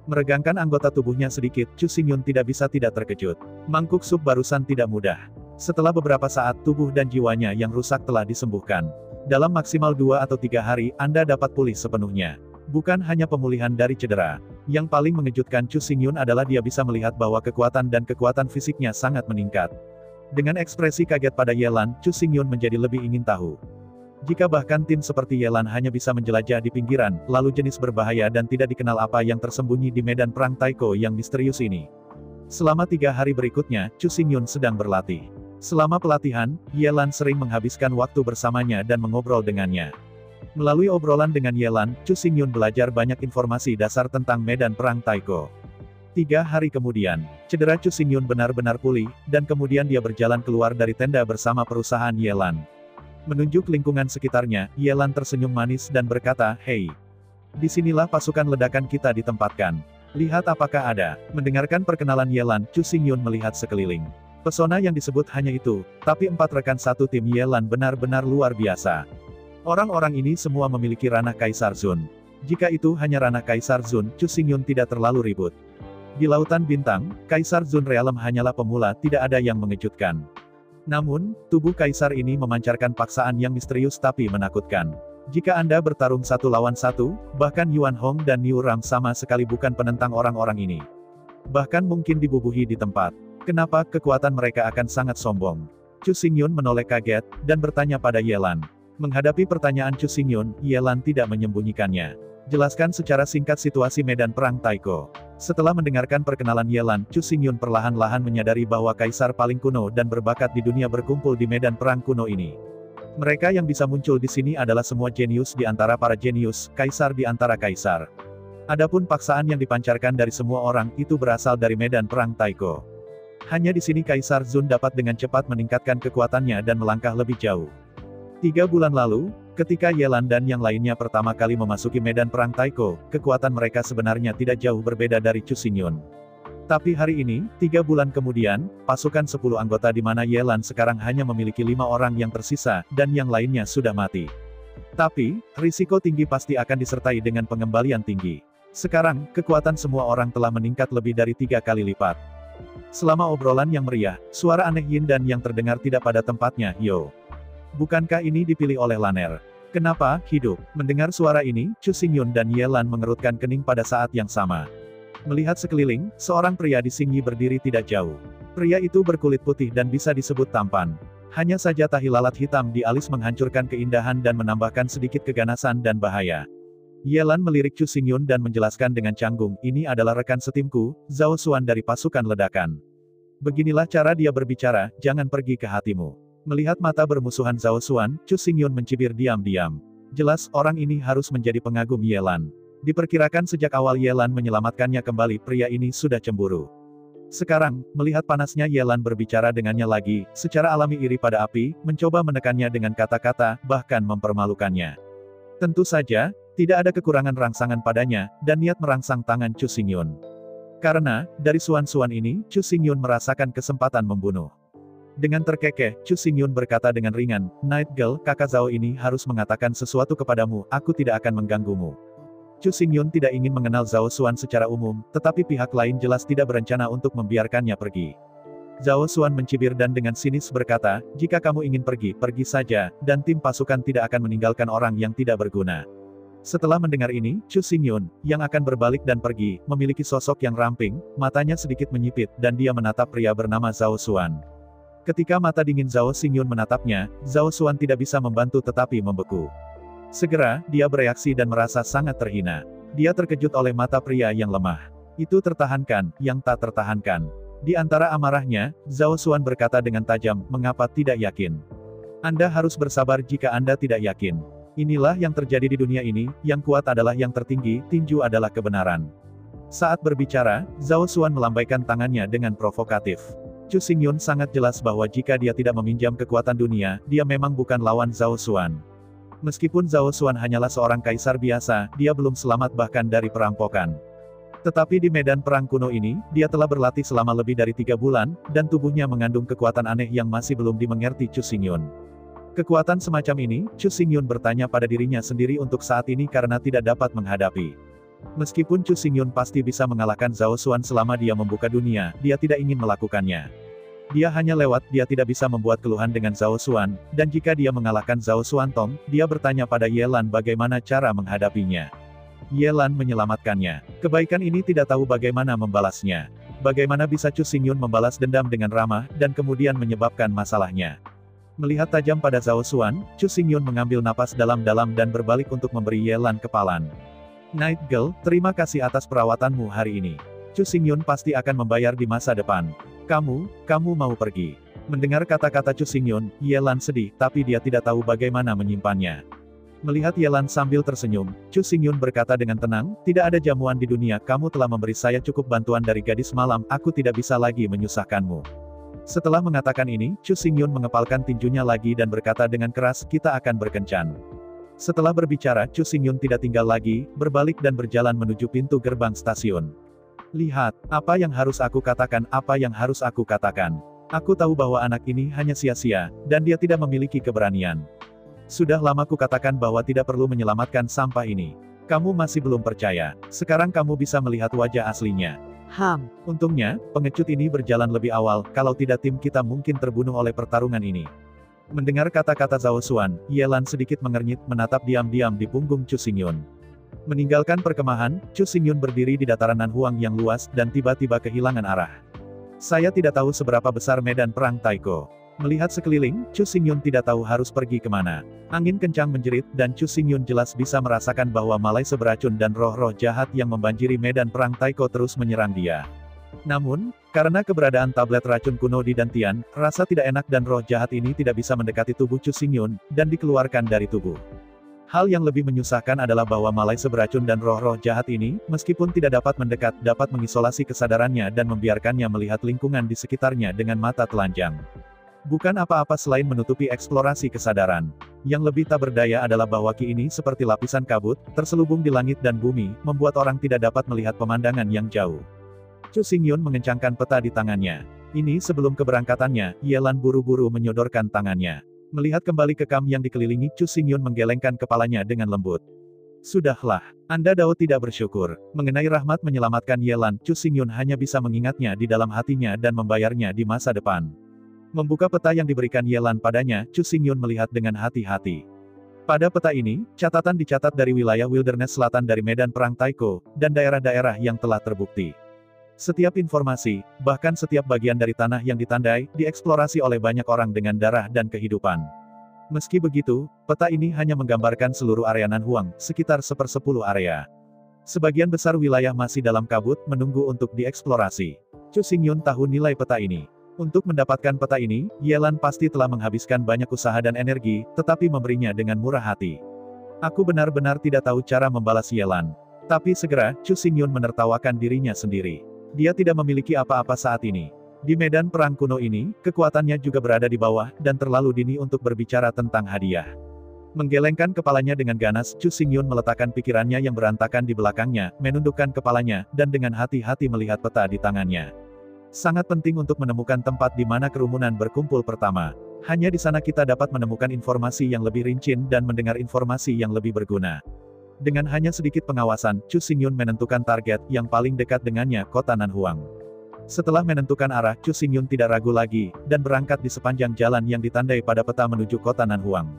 Meregangkan anggota tubuhnya sedikit, Chu Xingyun tidak bisa tidak terkejut. Mangkuk sup barusan tidak mudah. Setelah beberapa saat, tubuh dan jiwanya yang rusak telah disembuhkan. Dalam maksimal 2 atau 3 hari, Anda dapat pulih sepenuhnya. Bukan hanya pemulihan dari cedera. Yang paling mengejutkan Chu Xingyun adalah dia bisa melihat bahwa kekuatan dan kekuatan fisiknya sangat meningkat. Dengan ekspresi kaget pada Yelan, Chu Xingyun menjadi lebih ingin tahu. Jika bahkan tim seperti Yelan hanya bisa menjelajah di pinggiran, lalu jenis berbahaya dan tidak dikenal apa yang tersembunyi di medan perang Taiko yang misterius ini. Selama 3 hari berikutnya, Chu Xingyun sedang berlatih. Selama pelatihan, Yelan sering menghabiskan waktu bersamanya dan mengobrol dengannya. Melalui obrolan dengan Yelan, Chu Xingyun belajar banyak informasi dasar tentang medan perang Taiko. 3 hari kemudian, cedera Chu Xingyun benar-benar pulih, dan kemudian dia berjalan keluar dari tenda bersama perusahaan Yelan. Menunjuk lingkungan sekitarnya, Yelan tersenyum manis dan berkata, "Hei, disinilah pasukan ledakan kita ditempatkan. Lihat apakah ada." Mendengarkan perkenalan Yelan, Chu Xingyun melihat sekeliling. Pesona yang disebut hanya itu, tapi 4 rekan satu tim Yelan benar-benar luar biasa. Orang-orang ini semua memiliki ranah Kaisar Sun. Jika itu hanya ranah Kaisar Sun, Chu Xingyun tidak terlalu ribut. Di Lautan Bintang, Kaisar Sun Realm hanyalah pemula, tidak ada yang mengejutkan. Namun, tubuh Kaisar ini memancarkan paksaan yang misterius tapi menakutkan. Jika Anda bertarung 1 lawan 1, bahkan Yuan Hong dan Niu Ram sama sekali bukan penentang orang-orang ini. Bahkan mungkin dibubuhi di tempat. Kenapa kekuatan mereka akan sangat sombong? Chu Xingyun menoleh kaget, dan bertanya pada Yelan. Menghadapi pertanyaan Chu Xingyun, Yelan tidak menyembunyikannya. Jelaskan secara singkat situasi medan perang Taiko. Setelah mendengarkan perkenalan Yelan, Chu Xingyun perlahan-lahan menyadari bahwa kaisar paling kuno dan berbakat di dunia berkumpul di medan perang kuno ini. Mereka yang bisa muncul di sini adalah semua jenius di antara para jenius, kaisar di antara kaisar. Adapun paksaan yang dipancarkan dari semua orang itu berasal dari medan perang Taiko. Hanya di sini Kaisar Zun dapat dengan cepat meningkatkan kekuatannya dan melangkah lebih jauh. 3 bulan lalu, ketika Yelan dan yang lainnya pertama kali memasuki medan perang Taiko, kekuatan mereka sebenarnya tidak jauh berbeda dari Chu Xingyun. Tapi hari ini, 3 bulan kemudian, pasukan 10 anggota di mana Yelan sekarang hanya memiliki 5 orang yang tersisa, dan yang lainnya sudah mati. Tapi, risiko tinggi pasti akan disertai dengan pengembalian tinggi. Sekarang, kekuatan semua orang telah meningkat lebih dari 3 kali lipat. Selama obrolan yang meriah, suara aneh Yin dan yang terdengar tidak pada tempatnya, "Yo. Bukankah ini dipilih oleh Laner? Kenapa, hidup?" Mendengar suara ini, Chu Xingyun dan Yelan mengerutkan kening pada saat yang sama. Melihat sekeliling, seorang pria di Xingyi berdiri tidak jauh. Pria itu berkulit putih dan bisa disebut tampan. Hanya saja tahi lalat hitam di alis menghancurkan keindahan dan menambahkan sedikit keganasan dan bahaya. Yelan melirik Chu Xingyun dan menjelaskan dengan canggung, "Ini adalah rekan setimku, Zhao Xuan dari pasukan ledakan. Beginilah cara dia berbicara, jangan pergi ke hatimu." Melihat mata bermusuhan Zhao Xuan, Chu Xingyun mencibir diam-diam. Jelas, orang ini harus menjadi pengagum Yelan. Diperkirakan sejak awal Yelan menyelamatkannya kembali, pria ini sudah cemburu. Sekarang, melihat panasnya Yelan berbicara dengannya lagi, secara alami iri pada api, mencoba menekannya dengan kata-kata, bahkan mempermalukannya. Tentu saja, tidak ada kekurangan rangsangan padanya, dan niat merangsang tangan Chu Xingyun. Karena, dari suan-suan ini, Chu Xingyun merasakan kesempatan membunuh. Dengan terkekeh, Chu Xingyun berkata dengan ringan, "Night Girl, kakak Zhao ini harus mengatakan sesuatu kepadamu, aku tidak akan mengganggumu." Chu Xingyun tidak ingin mengenal Zhao Xuan secara umum, tetapi pihak lain jelas tidak berencana untuk membiarkannya pergi. Zhao Xuan mencibir dan dengan sinis berkata, "Jika kamu ingin pergi, pergi saja, dan tim pasukan tidak akan meninggalkan orang yang tidak berguna." Setelah mendengar ini, Chu Xingyun, yang akan berbalik dan pergi, memiliki sosok yang ramping, matanya sedikit menyipit, dan dia menatap pria bernama Zhao Xuan. Ketika mata dingin Zhao Xingyun menatapnya, Zhao Xuan tidak bisa membantu tetapi membeku. Segera, dia bereaksi dan merasa sangat terhina. Dia terkejut oleh mata pria yang lemah. Itu tertahankan, yang tak tertahankan. Di antara amarahnya, Zhao Xuan berkata dengan tajam, "Mengapa tidak yakin? Anda harus bersabar jika Anda tidak yakin. Inilah yang terjadi di dunia ini, yang kuat adalah yang tertinggi, tinju adalah kebenaran." Saat berbicara, Zhao Xuan melambaikan tangannya dengan provokatif. Chu Xingyun sangat jelas bahwa jika dia tidak meminjam kekuatan dunia, dia memang bukan lawan Zhao Xuan. Meskipun Zhao Xuan hanyalah seorang kaisar biasa, dia belum selamat bahkan dari perampokan. Tetapi di medan perang kuno ini, dia telah berlatih selama lebih dari 3 bulan, dan tubuhnya mengandung kekuatan aneh yang masih belum dimengerti Chu Xingyun. Kekuatan semacam ini, Chu Xingyun bertanya pada dirinya sendiri untuk saat ini karena tidak dapat menghadapi. Meskipun Chu Xingyun pasti bisa mengalahkan Zhao Xuan selama dia membuka dunia, dia tidak ingin melakukannya. Dia hanya lewat, dia tidak bisa membuat keluhan dengan Zhao Xuan, dan jika dia mengalahkan Zhao Xuantong, dia bertanya pada Yelan bagaimana cara menghadapinya. Yelan menyelamatkannya. Kebaikan ini tidak tahu bagaimana membalasnya. Bagaimana bisa Chu Xingyun membalas dendam dengan ramah, dan kemudian menyebabkan masalahnya. Melihat tajam pada Zhao Xuan, Chu Xingyun mengambil napas dalam-dalam dan berbalik untuk memberi Yelan kepalan. "Night Girl, terima kasih atas perawatanmu hari ini. Chu Xingyun pasti akan membayar di masa depan. Kamu mau pergi." Mendengar kata-kata Chu Xingyun, Yelan sedih, tapi dia tidak tahu bagaimana menyimpannya. Melihat Yelan sambil tersenyum, Chu Xingyun berkata dengan tenang, "Tidak ada jamuan di dunia, kamu telah memberi saya cukup bantuan dari gadis malam, aku tidak bisa lagi menyusahkanmu." Setelah mengatakan ini, Chu Xingyun mengepalkan tinjunya lagi dan berkata dengan keras, "Kita akan berkencan." Setelah berbicara, Chu Xingyun tidak tinggal lagi, berbalik dan berjalan menuju pintu gerbang stasiun. "Lihat, apa yang harus aku katakan, apa yang harus aku katakan. Aku tahu bahwa anak ini hanya sia-sia, dan dia tidak memiliki keberanian. Sudah lama ku katakan bahwa tidak perlu menyelamatkan sampah ini. Kamu masih belum percaya. Sekarang kamu bisa melihat wajah aslinya." Untungnya, pengecut ini berjalan lebih awal, kalau tidak tim kita mungkin terbunuh oleh pertarungan ini. Mendengar kata-kata Zhao Xuan, Yelan sedikit mengernyit, menatap diam-diam di punggung Chu Xingyun. Meninggalkan perkemahan, Chu Xingyun berdiri di dataran Nanhuang yang luas, dan tiba-tiba kehilangan arah. "Saya tidak tahu seberapa besar medan perang Taiko. Melihat sekeliling, Chu Xingyun tidak tahu harus pergi kemana. Angin kencang menjerit, dan Chu Xingyun jelas bisa merasakan bahwa Malaise beracun dan roh-roh jahat yang membanjiri medan perang Taiko terus menyerang dia. Namun, karena keberadaan tablet racun kuno di Dantian, rasa tidak enak dan roh jahat ini tidak bisa mendekati tubuh Chu Xingyun, dan dikeluarkan dari tubuh. Hal yang lebih menyusahkan adalah bahwa Malaise beracun dan roh-roh jahat ini, meskipun tidak dapat mendekat, dapat mengisolasi kesadarannya dan membiarkannya melihat lingkungan di sekitarnya dengan mata telanjang. Bukan apa-apa selain menutupi eksplorasi kesadaran. Yang lebih tak berdaya adalah bahwa Ki ini seperti lapisan kabut, terselubung di langit dan bumi, membuat orang tidak dapat melihat pemandangan yang jauh. Chu Xingyun mengencangkan peta di tangannya. Ini sebelum keberangkatannya, Yelan buru-buru menyodorkan tangannya. Melihat kembali ke kam yang dikelilingi, Chu Xingyun menggelengkan kepalanya dengan lembut. Sudahlah, Anda Dao tidak bersyukur. Mengenai rahmat menyelamatkan Yelan, Chu Xingyun hanya bisa mengingatnya di dalam hatinya dan membayarnya di masa depan. Membuka peta yang diberikan Yelan padanya, Chu Xingyun melihat dengan hati-hati. Pada peta ini, catatan dicatat dari wilayah wilderness selatan dari medan perang Taiko, dan daerah-daerah yang telah terbukti. Setiap informasi, bahkan setiap bagian dari tanah yang ditandai, dieksplorasi oleh banyak orang dengan darah dan kehidupan. Meski begitu, peta ini hanya menggambarkan seluruh area Nanhuang, sekitar 1/10 area. Sebagian besar wilayah masih dalam kabut, menunggu untuk dieksplorasi. Chu Xingyun tahu nilai peta ini. Untuk mendapatkan peta ini, Yelan pasti telah menghabiskan banyak usaha dan energi, tetapi memberinya dengan murah hati. Aku benar-benar tidak tahu cara membalas Yelan. Tapi segera, Chu Xingyun menertawakan dirinya sendiri. Dia tidak memiliki apa-apa saat ini. Di medan perang kuno ini, kekuatannya juga berada di bawah, dan terlalu dini untuk berbicara tentang hadiah. Menggelengkan kepalanya dengan ganas, Chu Xingyun meletakkan pikirannya yang berantakan di belakangnya, menundukkan kepalanya, dan dengan hati-hati melihat peta di tangannya. Sangat penting untuk menemukan tempat di mana kerumunan berkumpul pertama. Hanya di sana kita dapat menemukan informasi yang lebih rinci dan mendengar informasi yang lebih berguna. Dengan hanya sedikit pengawasan, Chu Xingyun menentukan target yang paling dekat dengannya, kota Nanhuang. Setelah menentukan arah, Chu Xingyun tidak ragu lagi, dan berangkat di sepanjang jalan yang ditandai pada peta menuju kota Nanhuang.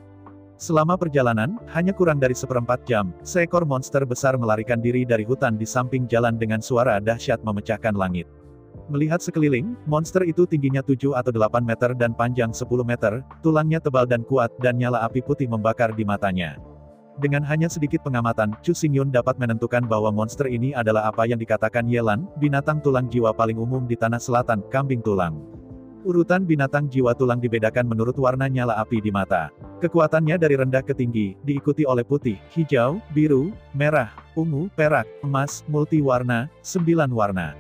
Selama perjalanan, hanya kurang dari 1/4 jam, seekor monster besar melarikan diri dari hutan di samping jalan dengan suara dahsyat memecahkan langit. Melihat sekeliling, monster itu tingginya 7 atau 8 meter dan panjang 10 meter, tulangnya tebal dan kuat, dan nyala api putih membakar di matanya. Dengan hanya sedikit pengamatan, Chu Xingyun dapat menentukan bahwa monster ini adalah apa yang dikatakan Yelan, binatang tulang jiwa paling umum di tanah selatan, kambing tulang. Urutan binatang jiwa tulang dibedakan menurut warna nyala api di mata. Kekuatannya dari rendah ke tinggi, diikuti oleh putih, hijau, biru, merah, ungu, perak, emas, multiwarna, 9 warna.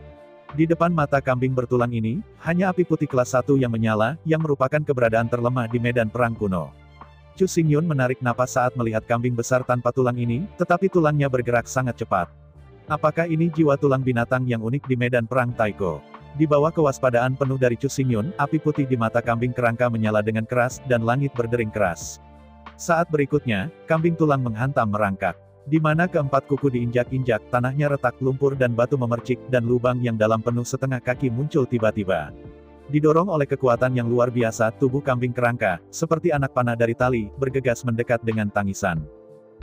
Di depan mata kambing bertulang ini, hanya api putih kelas 1 yang menyala, yang merupakan keberadaan terlemah di medan perang kuno. Chu Xingyun menarik napas saat melihat kambing besar tanpa tulang ini, tetapi tulangnya bergerak sangat cepat. Apakah ini jiwa tulang binatang yang unik di medan perang Taiko? Di bawah kewaspadaan penuh dari Chu Xingyun, api putih di mata kambing kerangka menyala dengan keras, dan langit berdering keras. Saat berikutnya, kambing tulang menghantam merangkak. Di mana keempat kuku diinjak-injak, tanahnya retak, lumpur dan batu memercik, dan lubang yang dalam penuh setengah kaki muncul tiba-tiba. Didorong oleh kekuatan yang luar biasa, tubuh kambing kerangka, seperti anak panah dari tali, bergegas mendekat dengan tangisan.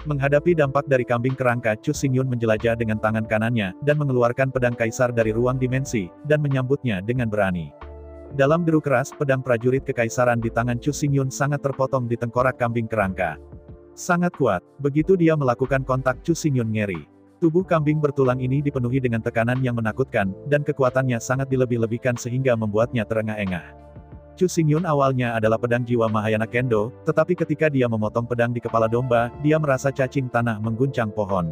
Menghadapi dampak dari kambing kerangka, Chu Xingyun menjelajah dengan tangan kanannya, dan mengeluarkan pedang kaisar dari ruang dimensi, dan menyambutnya dengan berani. Dalam deru keras, pedang prajurit kekaisaran di tangan Chu Xingyun sangat terpotong di tengkorak kambing kerangka. Sangat kuat. Begitu dia melakukan kontak, Chu Xingyun ngeri. Tubuh kambing bertulang ini dipenuhi dengan tekanan yang menakutkan, dan kekuatannya sangat dilebih-lebihkan sehingga membuatnya terengah-engah. Chu Xingyun awalnya adalah pedang jiwa Mahayana Kendo, tetapi ketika dia memotong pedang di kepala domba, dia merasa cacing tanah mengguncang pohon.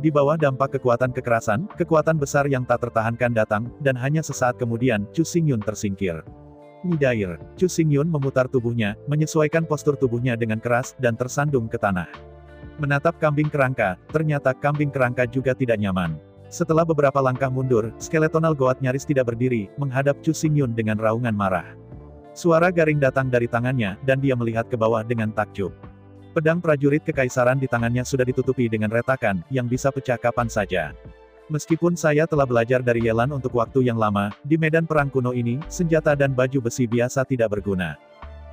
Di bawah dampak kekuatan kekerasan, kekuatan besar yang tak tertahankan datang, dan hanya sesaat kemudian, Chu Xingyun tersingkir. Midair, Chu Xingyun memutar tubuhnya, menyesuaikan postur tubuhnya dengan keras, dan tersandung ke tanah. Menatap kambing kerangka, ternyata kambing kerangka juga tidak nyaman. Setelah beberapa langkah mundur, skeletonal goat nyaris tidak berdiri, menghadap Chu Xingyun dengan raungan marah. Suara garing datang dari tangannya, dan dia melihat ke bawah dengan takjub. Pedang prajurit kekaisaran di tangannya sudah ditutupi dengan retakan, yang bisa pecah kapan saja. Meskipun saya telah belajar dari Yelan untuk waktu yang lama, di medan perang kuno ini, senjata dan baju besi biasa tidak berguna.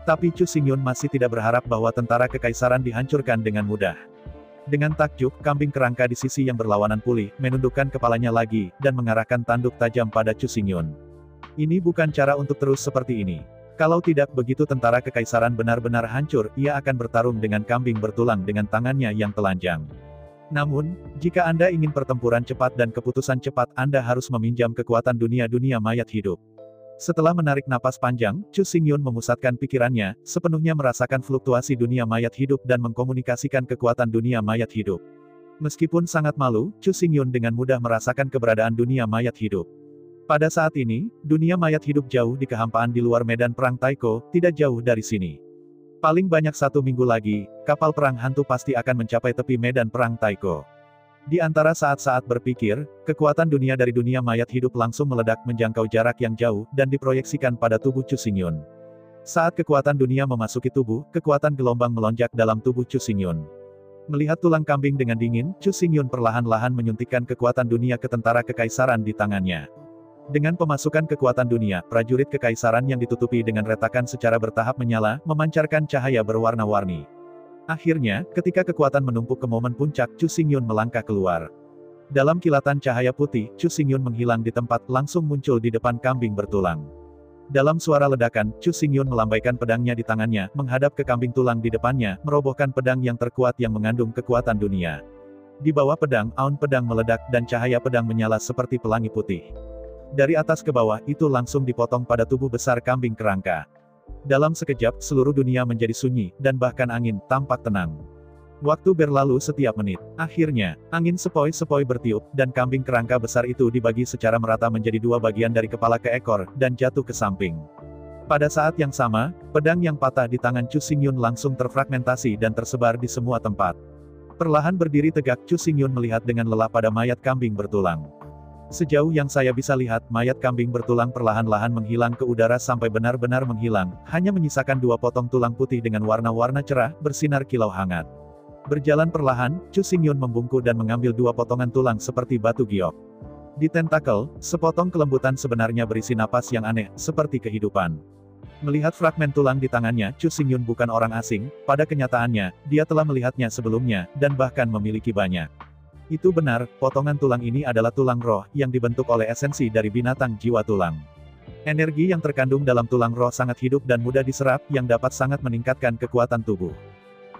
Tapi Chu Xingyun masih tidak berharap bahwa tentara kekaisaran dihancurkan dengan mudah. Dengan takjub, kambing kerangka di sisi yang berlawanan pulih, menundukkan kepalanya lagi, dan mengarahkan tanduk tajam pada Chu Xingyun. Ini bukan cara untuk terus seperti ini. Kalau tidak, begitu tentara kekaisaran benar-benar hancur, ia akan bertarung dengan kambing bertulang dengan tangannya yang telanjang. Namun, jika Anda ingin pertempuran cepat dan keputusan cepat, Anda harus meminjam kekuatan dunia mayat hidup. Setelah menarik napas panjang, Chu Xingyun memusatkan pikirannya, sepenuhnya merasakan fluktuasi dunia mayat hidup dan mengkomunikasikan kekuatan dunia mayat hidup. Meskipun sangat malu, Chu Xingyun dengan mudah merasakan keberadaan dunia mayat hidup. Pada saat ini, dunia mayat hidup jauh di kehampaan di luar medan perang Taiko, tidak jauh dari sini. Paling banyak 1 minggu lagi, kapal perang hantu pasti akan mencapai tepi medan perang Taiko. Di antara saat-saat berpikir, kekuatan dunia dari dunia mayat hidup langsung meledak menjangkau jarak yang jauh, dan diproyeksikan pada tubuh Chu Xingyun. Saat kekuatan dunia memasuki tubuh, kekuatan gelombang melonjak dalam tubuh Chu Xingyun. Melihat tulang kambing dengan dingin, Chu Xingyun perlahan-lahan menyuntikkan kekuatan dunia ke tentara kekaisaran di tangannya. Dengan pemasukan kekuatan dunia, prajurit kekaisaran yang ditutupi dengan retakan secara bertahap menyala, memancarkan cahaya berwarna-warni. Akhirnya, ketika kekuatan menumpuk ke momen puncak, Chu Xingyun melangkah keluar. Dalam kilatan cahaya putih, Chu Xingyun menghilang di tempat, langsung muncul di depan kambing bertulang. Dalam suara ledakan, Chu Xingyun melambaikan pedangnya di tangannya, menghadap ke kambing tulang di depannya, merobohkan pedang yang terkuat yang mengandung kekuatan dunia. Di bawah pedang, aun pedang meledak, dan cahaya pedang menyala seperti pelangi putih. Dari atas ke bawah, itu langsung dipotong pada tubuh besar kambing kerangka. Dalam sekejap, seluruh dunia menjadi sunyi, dan bahkan angin tampak tenang. Waktu berlalu setiap menit. Akhirnya, angin sepoi-sepoi bertiup, dan kambing kerangka besar itu dibagi secara merata menjadi 2 bagian dari kepala ke ekor, dan jatuh ke samping. Pada saat yang sama, pedang yang patah di tangan Chu Xingyun langsung terfragmentasi dan tersebar di semua tempat. Perlahan berdiri tegak, Chu Xingyun melihat dengan lelah pada mayat kambing bertulang. Sejauh yang saya bisa lihat, mayat kambing bertulang perlahan-lahan menghilang ke udara sampai benar-benar menghilang, hanya menyisakan 2 potong tulang putih dengan warna-warna cerah, bersinar kilau hangat. Berjalan perlahan, Chu Xingyun membungkuk dan mengambil 2 potongan tulang seperti batu giok. Di tentakel, sepotong kelembutan sebenarnya berisi napas yang aneh, seperti kehidupan. Melihat fragmen tulang di tangannya, Chu Xingyun bukan orang asing, pada kenyataannya, dia telah melihatnya sebelumnya, dan bahkan memiliki banyak. Itu benar, potongan tulang ini adalah tulang roh, yang dibentuk oleh esensi dari binatang jiwa tulang. Energi yang terkandung dalam tulang roh sangat hidup dan mudah diserap, yang dapat sangat meningkatkan kekuatan tubuh.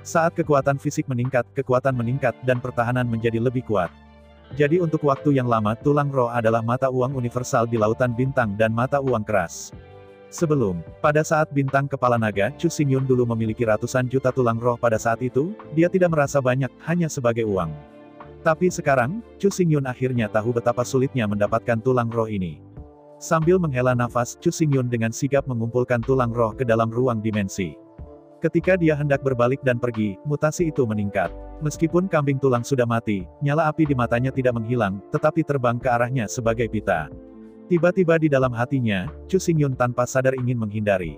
Saat kekuatan fisik meningkat, kekuatan meningkat, dan pertahanan menjadi lebih kuat. Jadi untuk waktu yang lama, tulang roh adalah mata uang universal di lautan bintang dan mata uang keras. Sebelum, pada saat bintang kepala naga, Chu Xingyun dulu memiliki ratusan juta tulang roh pada saat itu, dia tidak merasa banyak, hanya sebagai uang. Tapi sekarang, Chu Xingyun akhirnya tahu betapa sulitnya mendapatkan tulang roh ini. Sambil menghela nafas, Chu Xingyun dengan sigap mengumpulkan tulang roh ke dalam ruang dimensi. Ketika dia hendak berbalik dan pergi, mutasi itu meningkat. Meskipun kambing tulang sudah mati, nyala api di matanya tidak menghilang, tetapi terbang ke arahnya sebagai pita. Tiba-tiba di dalam hatinya, Chu Xingyun tanpa sadar ingin menghindari.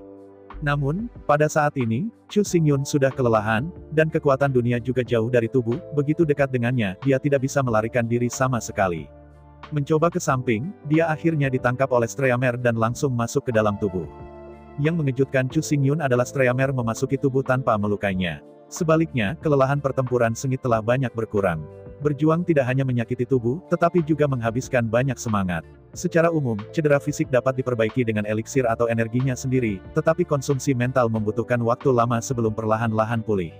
Namun, pada saat ini, Chu Xingyun sudah kelelahan, dan kekuatan dunia juga jauh dari tubuh, begitu dekat dengannya, dia tidak bisa melarikan diri sama sekali. Mencoba ke samping, dia akhirnya ditangkap oleh Streamer dan langsung masuk ke dalam tubuh. Yang mengejutkan Chu Xingyun adalah Streamer memasuki tubuh tanpa melukainya. Sebaliknya, kelelahan pertempuran sengit telah banyak berkurang. Berjuang tidak hanya menyakiti tubuh, tetapi juga menghabiskan banyak semangat. Secara umum, cedera fisik dapat diperbaiki dengan eliksir atau energinya sendiri, tetapi konsumsi mental membutuhkan waktu lama sebelum perlahan-lahan pulih.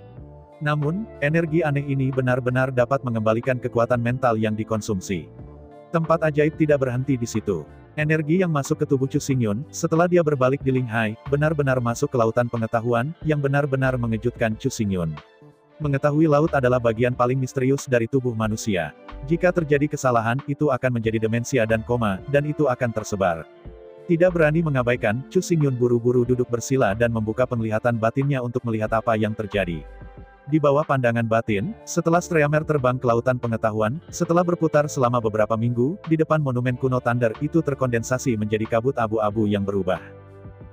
Namun, energi aneh ini benar-benar dapat mengembalikan kekuatan mental yang dikonsumsi. Tempat ajaib tidak berhenti di situ. Energi yang masuk ke tubuh Chu Xingyun, setelah dia berbalik di Linghai, benar-benar masuk ke lautan pengetahuan, yang benar-benar mengejutkan Chu Xingyun. Mengetahui laut adalah bagian paling misterius dari tubuh manusia. Jika terjadi kesalahan, itu akan menjadi demensia dan koma, dan itu akan tersebar. Tidak berani mengabaikan, Chu Xingyun buru-buru duduk bersila dan membuka penglihatan batinnya untuk melihat apa yang terjadi. Di bawah pandangan batin, setelah Streamer terbang ke lautan pengetahuan, setelah berputar selama beberapa minggu, di depan monumen kuno Thunder itu terkondensasi menjadi kabut abu-abu yang berubah.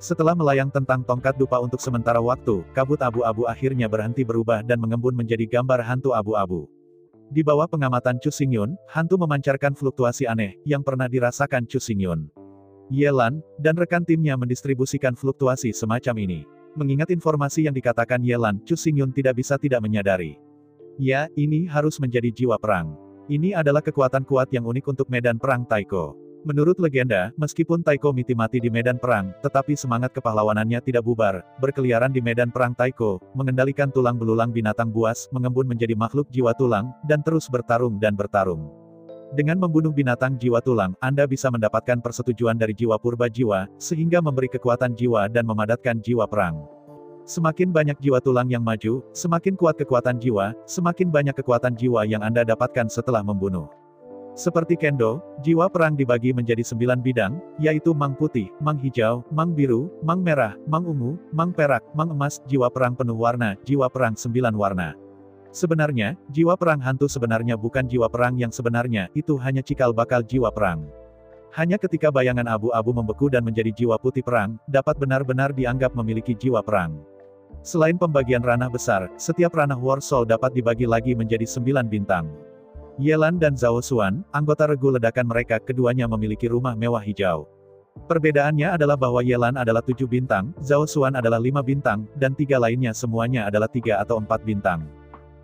Setelah melayang tentang tongkat dupa untuk sementara waktu, kabut abu-abu akhirnya berhenti berubah dan mengembun menjadi gambar hantu abu-abu. Di bawah pengamatan Chu Xingyun, hantu memancarkan fluktuasi aneh, yang pernah dirasakan Chu Xingyun. Ye Lan, dan rekan timnya mendistribusikan fluktuasi semacam ini. Mengingat informasi yang dikatakan Ye Lan, Chu Xingyun tidak bisa tidak menyadari. Ya, ini harus menjadi jiwa perang. Ini adalah kekuatan kuat yang unik untuk medan perang Taiko. Menurut legenda, meskipun Taiko Miti mati di medan perang, tetapi semangat kepahlawanannya tidak bubar, berkeliaran di medan perang Taiko, mengendalikan tulang belulang binatang buas, mengembun menjadi makhluk jiwa tulang, dan terus bertarung dan bertarung. Dengan membunuh binatang jiwa tulang, Anda bisa mendapatkan persetujuan dari jiwa purba jiwa, sehingga memberi kekuatan jiwa dan memadatkan jiwa perang. Semakin banyak jiwa tulang yang maju, semakin kuat kekuatan jiwa, semakin banyak kekuatan jiwa yang Anda dapatkan setelah membunuh. Seperti Kendo, jiwa perang dibagi menjadi 9 bidang, yaitu Mang Putih, Mang Hijau, Mang Biru, Mang Merah, Mang Ungu, Mang Perak, Mang Emas, jiwa perang penuh warna, jiwa perang 9 warna. Sebenarnya, jiwa perang hantu sebenarnya bukan jiwa perang yang sebenarnya, itu hanya cikal bakal jiwa perang. Hanya ketika bayangan abu-abu membeku dan menjadi jiwa putih perang, dapat benar-benar dianggap memiliki jiwa perang. Selain pembagian ranah besar, setiap ranah War Soul dapat dibagi lagi menjadi 9 bintang. Yelan dan Zhao Xuan, anggota regu ledakan mereka, keduanya memiliki rumah mewah hijau. Perbedaannya adalah bahwa Yelan adalah 7 bintang, Zhao Xuan adalah 5 bintang, dan 3 lainnya semuanya adalah 3 atau 4 bintang.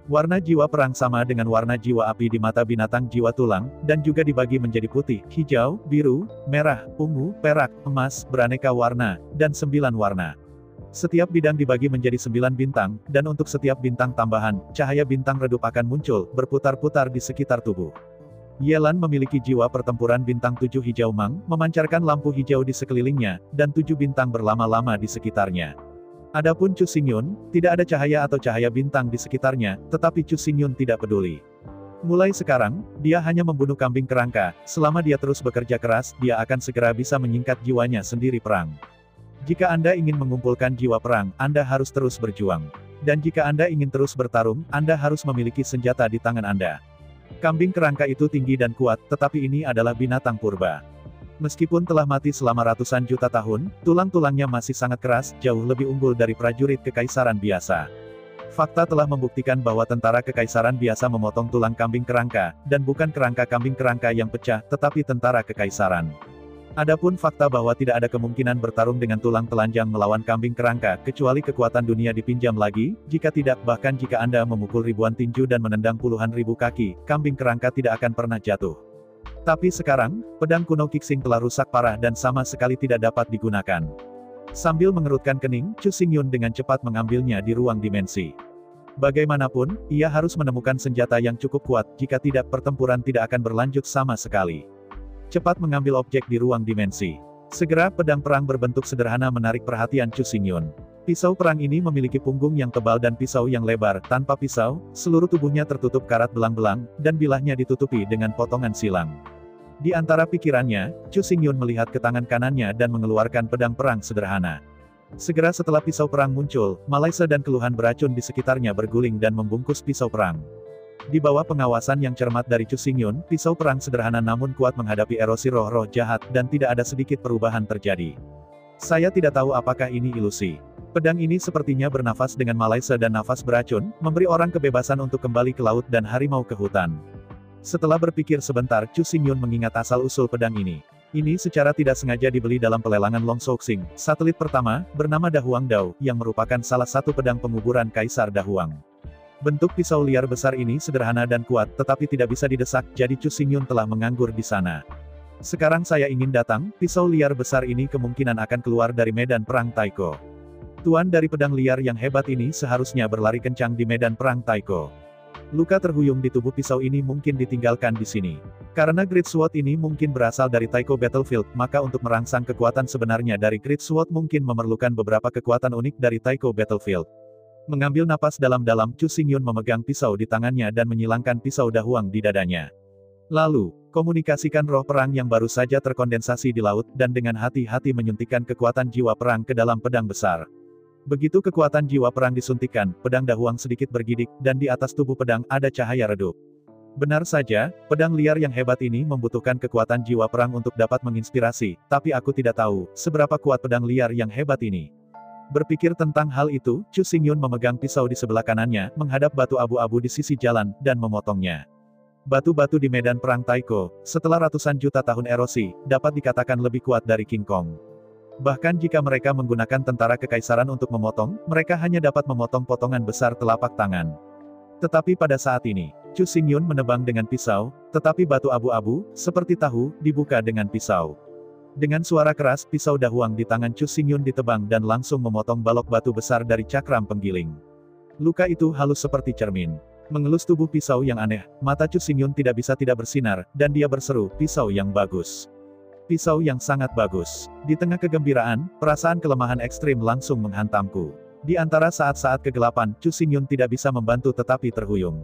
Warna jiwa perang sama dengan warna jiwa api di mata binatang jiwa tulang, dan juga dibagi menjadi putih, hijau, biru, merah, ungu, perak, emas, beraneka warna, dan 9 warna. Setiap bidang dibagi menjadi 9 bintang, dan untuk setiap bintang tambahan, cahaya bintang redup akan muncul, berputar-putar di sekitar tubuh. Yelan memiliki jiwa pertempuran bintang 7 hijau Mang, memancarkan lampu hijau di sekelilingnya, dan 7 bintang berlama-lama di sekitarnya. Adapun Chu Xingyun, tidak ada cahaya atau cahaya bintang di sekitarnya, tetapi Chu Xingyun tidak peduli. Mulai sekarang, dia hanya membunuh kambing kerangka, selama dia terus bekerja keras, dia akan segera bisa menyingkat jiwanya sendiri perang. Jika Anda ingin mengumpulkan jiwa perang, Anda harus terus berjuang. Dan jika Anda ingin terus bertarung, Anda harus memiliki senjata di tangan Anda. Kambing kerangka itu tinggi dan kuat, tetapi ini adalah binatang purba. Meskipun telah mati selama ratusan juta tahun, tulang-tulangnya masih sangat keras, jauh lebih unggul dari prajurit kekaisaran biasa. Fakta telah membuktikan bahwa tentara kekaisaran biasa memotong tulang kambing kerangka, dan bukan kerangka kambing kerangka yang pecah, tetapi tentara kekaisaran. Adapun fakta bahwa tidak ada kemungkinan bertarung dengan tulang telanjang melawan kambing kerangka, kecuali kekuatan dunia dipinjam lagi, jika tidak, bahkan jika Anda memukul ribuan tinju dan menendang puluhan ribu kaki, kambing kerangka tidak akan pernah jatuh. Tapi sekarang, pedang kuno Qixing telah rusak parah dan sama sekali tidak dapat digunakan. Sambil mengerutkan kening, Chu Xingyun dengan cepat mengambilnya di ruang dimensi. Bagaimanapun, ia harus menemukan senjata yang cukup kuat, jika tidak pertempuran tidak akan berlanjut sama sekali. Cepat mengambil objek di ruang dimensi. Segera pedang perang berbentuk sederhana menarik perhatian Chu Xingyun. Pisau perang ini memiliki punggung yang tebal dan pisau yang lebar. Tanpa pisau, seluruh tubuhnya tertutup karat belang-belang, dan bilahnya ditutupi dengan potongan silang. Di antara pikirannya, Chu Xingyun melihat ke tangan kanannya dan mengeluarkan pedang perang sederhana. Segera setelah pisau perang muncul, malaise dan keluhan beracun di sekitarnya berguling dan membungkus pisau perang. Di bawah pengawasan yang cermat dari Chu Xingyun, pisau perang sederhana namun kuat menghadapi erosi roh-roh jahat, dan tidak ada sedikit perubahan terjadi. Saya tidak tahu apakah ini ilusi. Pedang ini sepertinya bernafas dengan malaise dan nafas beracun, memberi orang kebebasan untuk kembali ke laut dan harimau ke hutan. Setelah berpikir sebentar, Chu Xingyun mengingat asal-usul pedang ini. Ini secara tidak sengaja dibeli dalam pelelangan Long Souxing, satelit pertama, bernama Dahuang Dao, yang merupakan salah satu pedang penguburan Kaisar Dahuang. Bentuk pisau liar besar ini sederhana dan kuat, tetapi tidak bisa didesak, jadi Chu Xingyun telah menganggur di sana. Sekarang saya ingin datang, pisau liar besar ini kemungkinan akan keluar dari medan perang Taiko. Tuan dari pedang liar yang hebat ini seharusnya berlari kencang di medan perang Taiko. Luka terhuyung di tubuh pisau ini mungkin ditinggalkan di sini. Karena Great Sword ini mungkin berasal dari Taiko Battlefield, maka untuk merangsang kekuatan sebenarnya dari Great Sword mungkin memerlukan beberapa kekuatan unik dari Taiko Battlefield. Mengambil napas dalam-dalam, Chu Xingyun memegang pisau di tangannya dan menyilangkan pisau Dahuang di dadanya. Lalu, komunikasikan roh perang yang baru saja terkondensasi di laut, dan dengan hati-hati menyuntikkan kekuatan jiwa perang ke dalam pedang besar. Begitu kekuatan jiwa perang disuntikkan, pedang Dahuang sedikit bergidik, dan di atas tubuh pedang ada cahaya redup. Benar saja, pedang liar yang hebat ini membutuhkan kekuatan jiwa perang untuk dapat menginspirasi, tapi aku tidak tahu seberapa kuat pedang liar yang hebat ini. Berpikir tentang hal itu, Chu Xingyun memegang pisau di sebelah kanannya, menghadap batu abu-abu di sisi jalan, dan memotongnya. Batu-batu di medan perang Taiko, setelah ratusan juta tahun erosi, dapat dikatakan lebih kuat dari King Kong. Bahkan jika mereka menggunakan tentara kekaisaran untuk memotong, mereka hanya dapat memotong potongan besar telapak tangan. Tetapi pada saat ini, Chu Xingyun menebang dengan pisau, tetapi batu abu-abu, seperti tahu, dibuka dengan pisau. Dengan suara keras, pisau dahuang di tangan Chu Xingyun ditebang dan langsung memotong balok batu besar dari cakram penggiling. Luka itu halus seperti cermin. Mengelus tubuh pisau yang aneh, mata Chu Xingyun tidak bisa tidak bersinar, dan dia berseru, pisau yang bagus. Pisau yang sangat bagus. Di tengah kegembiraan, perasaan kelemahan ekstrim langsung menghantamku. Di antara saat-saat kegelapan, Chu Xingyun tidak bisa membantu tetapi terhuyung.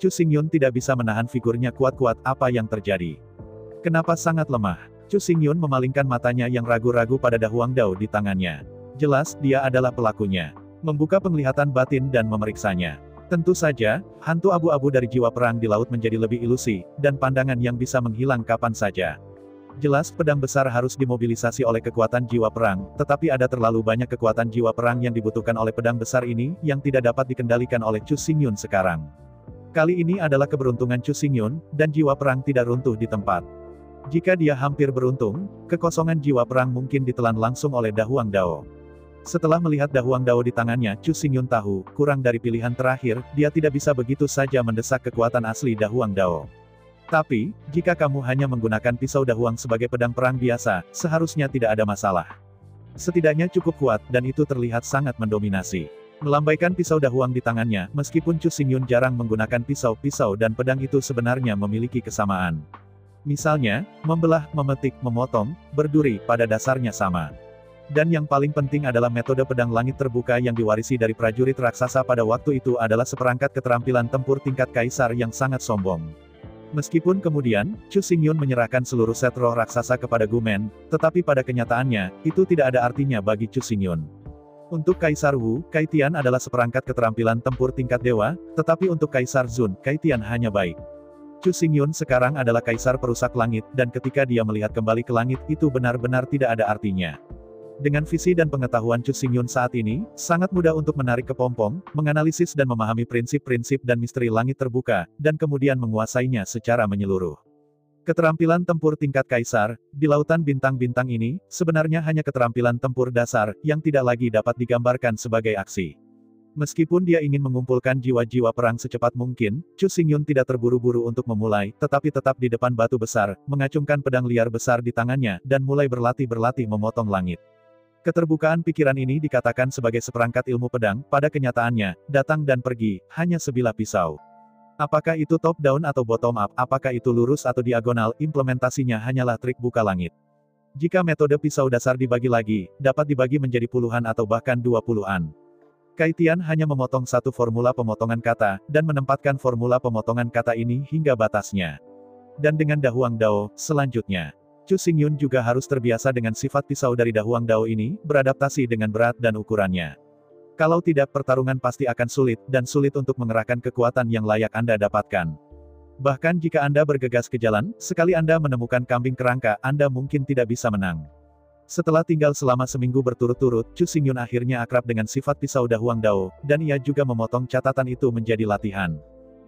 Chu Xingyun tidak bisa menahan figurnya kuat-kuat, apa yang terjadi? Kenapa sangat lemah? Chu Xingyun memalingkan matanya yang ragu-ragu pada dahuang dao di tangannya. Jelas, dia adalah pelakunya. Membuka penglihatan batin dan memeriksanya. Tentu saja, hantu abu-abu dari jiwa perang di laut menjadi lebih ilusi, dan pandangan yang bisa menghilang kapan saja. Jelas, pedang besar harus dimobilisasi oleh kekuatan jiwa perang, tetapi ada terlalu banyak kekuatan jiwa perang yang dibutuhkan oleh pedang besar ini, yang tidak dapat dikendalikan oleh Chu Xingyun sekarang. Kali ini adalah keberuntungan Chu Xingyun, dan jiwa perang tidak runtuh di tempat. Jika dia hampir beruntung, kekosongan jiwa perang mungkin ditelan langsung oleh dahuang dao. Setelah melihat dahuang dao di tangannya, Chu Xingyun tahu, kurang dari pilihan terakhir, dia tidak bisa begitu saja mendesak kekuatan asli dahuang dao. Tapi, jika kamu hanya menggunakan pisau dahuang sebagai pedang perang biasa, seharusnya tidak ada masalah. Setidaknya cukup kuat, dan itu terlihat sangat mendominasi. Melambaikan pisau dahuang di tangannya, meskipun Chu Xingyun jarang menggunakan pisau dan pedang itu sebenarnya memiliki kesamaan. Misalnya, membelah, memetik, memotong, berduri, pada dasarnya sama. Dan yang paling penting adalah metode pedang langit terbuka yang diwarisi dari prajurit raksasa pada waktu itu adalah seperangkat keterampilan tempur tingkat kaisar yang sangat sombong. Meskipun kemudian, Chu Xingyun menyerahkan seluruh set roh raksasa kepada Gumen, tetapi pada kenyataannya, itu tidak ada artinya bagi Chu Xingyun. Untuk Kaisar Wu, Kaitian adalah seperangkat keterampilan tempur tingkat dewa, tetapi untuk Kaisar Zun, Kaitian hanya baik. Chu Xingyun sekarang adalah kaisar perusak langit, dan ketika dia melihat kembali ke langit, itu benar-benar tidak ada artinya. Dengan visi dan pengetahuan Chu Xingyun saat ini, sangat mudah untuk menarik kepompong, menganalisis dan memahami prinsip-prinsip dan misteri langit terbuka, dan kemudian menguasainya secara menyeluruh. Keterampilan tempur tingkat kaisar, di lautan bintang-bintang ini, sebenarnya hanya keterampilan tempur dasar, yang tidak lagi dapat digambarkan sebagai aksi. Meskipun dia ingin mengumpulkan jiwa-jiwa perang secepat mungkin, Chu Xingyun tidak terburu-buru untuk memulai, tetapi tetap di depan batu besar, mengacungkan pedang liar besar di tangannya, dan mulai berlatih-berlatih memotong langit. Keterbukaan pikiran ini dikatakan sebagai seperangkat ilmu pedang, pada kenyataannya, datang dan pergi, hanya sebilah pisau. Apakah itu top-down atau bottom-up, apakah itu lurus atau diagonal, implementasinya hanyalah trik buka langit. Jika metode pisau dasar dibagi lagi, dapat dibagi menjadi puluhan atau bahkan 20-an. Kaitian hanya memotong satu formula pemotongan kata, dan menempatkan formula pemotongan kata ini hingga batasnya. Dan dengan dahuang dao, selanjutnya. Chu Xingyun juga harus terbiasa dengan sifat pisau dari dahuang dao ini, beradaptasi dengan berat dan ukurannya. Kalau tidak, pertarungan pasti akan sulit, dan sulit untuk mengerahkan kekuatan yang layak Anda dapatkan. Bahkan jika Anda bergegas ke jalan, sekali Anda menemukan kambing kerangka, Anda mungkin tidak bisa menang. Setelah tinggal selama seminggu berturut-turut, Chu Xingyun akhirnya akrab dengan sifat pisau dahuang dao, dan ia juga memotong catatan itu menjadi latihan.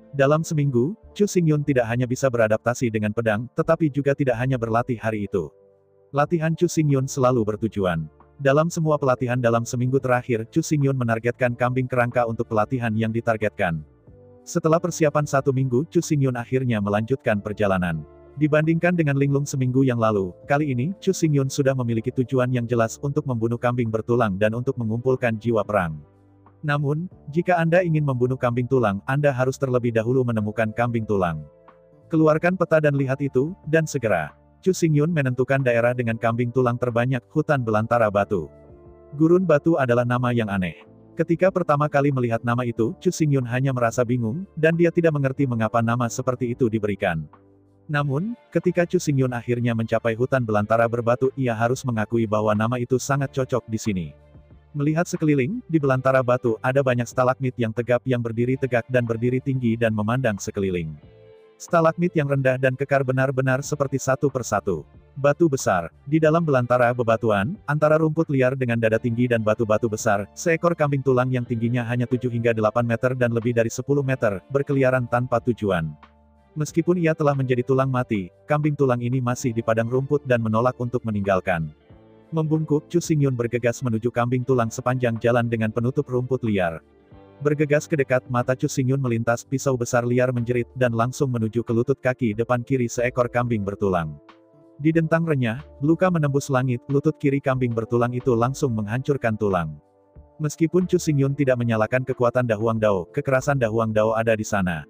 Dalam seminggu, Chu Xingyun tidak hanya bisa beradaptasi dengan pedang, tetapi juga tidak hanya berlatih hari itu. Latihan Chu Xingyun selalu bertujuan. Dalam semua pelatihan dalam seminggu terakhir, Chu Xingyun menargetkan kambing kerangka untuk pelatihan yang ditargetkan. Setelah persiapan 1 minggu, Chu Xingyun akhirnya melanjutkan perjalanan. Dibandingkan dengan linglung seminggu yang lalu, kali ini, Chu Xingyun sudah memiliki tujuan yang jelas untuk membunuh kambing bertulang dan untuk mengumpulkan jiwa perang. Namun, jika Anda ingin membunuh kambing tulang, Anda harus terlebih dahulu menemukan kambing tulang. Keluarkan peta dan lihat itu, dan segera. Chu Xingyun menentukan daerah dengan kambing tulang terbanyak, hutan belantara batu. Gurun Batu adalah nama yang aneh. Ketika pertama kali melihat nama itu, Chu Xingyun hanya merasa bingung, dan dia tidak mengerti mengapa nama seperti itu diberikan. Namun, ketika Chu Xingyun akhirnya mencapai hutan belantara berbatu, ia harus mengakui bahwa nama itu sangat cocok di sini. Melihat sekeliling, di belantara batu, ada banyak stalagmit yang tegap yang berdiri tegak dan berdiri tinggi dan memandang sekeliling. Stalagmit yang rendah dan kekar benar-benar seperti satu persatu. Batu besar. Di dalam belantara bebatuan, antara rumput liar dengan dada tinggi dan batu-batu besar, seekor kambing tulang yang tingginya hanya 7 hingga 8 meter dan lebih dari 10 meter, berkeliaran tanpa tujuan. Meskipun ia telah menjadi tulang mati, kambing tulang ini masih di padang rumput dan menolak untuk meninggalkan. Membungkuk, Chu Xingyun bergegas menuju kambing tulang sepanjang jalan dengan penutup rumput liar. Bergegas ke dekat, mata Chu Xingyun melintas, pisau besar liar menjerit, dan langsung menuju ke lutut kaki depan kiri seekor kambing bertulang. Didentang renyah, luka menembus langit, lutut kiri kambing bertulang itu langsung menghancurkan tulang. Meskipun Chu Xingyun tidak menyalakan kekuatan Da Huang Dao, kekerasan Da Huang Dao ada di sana.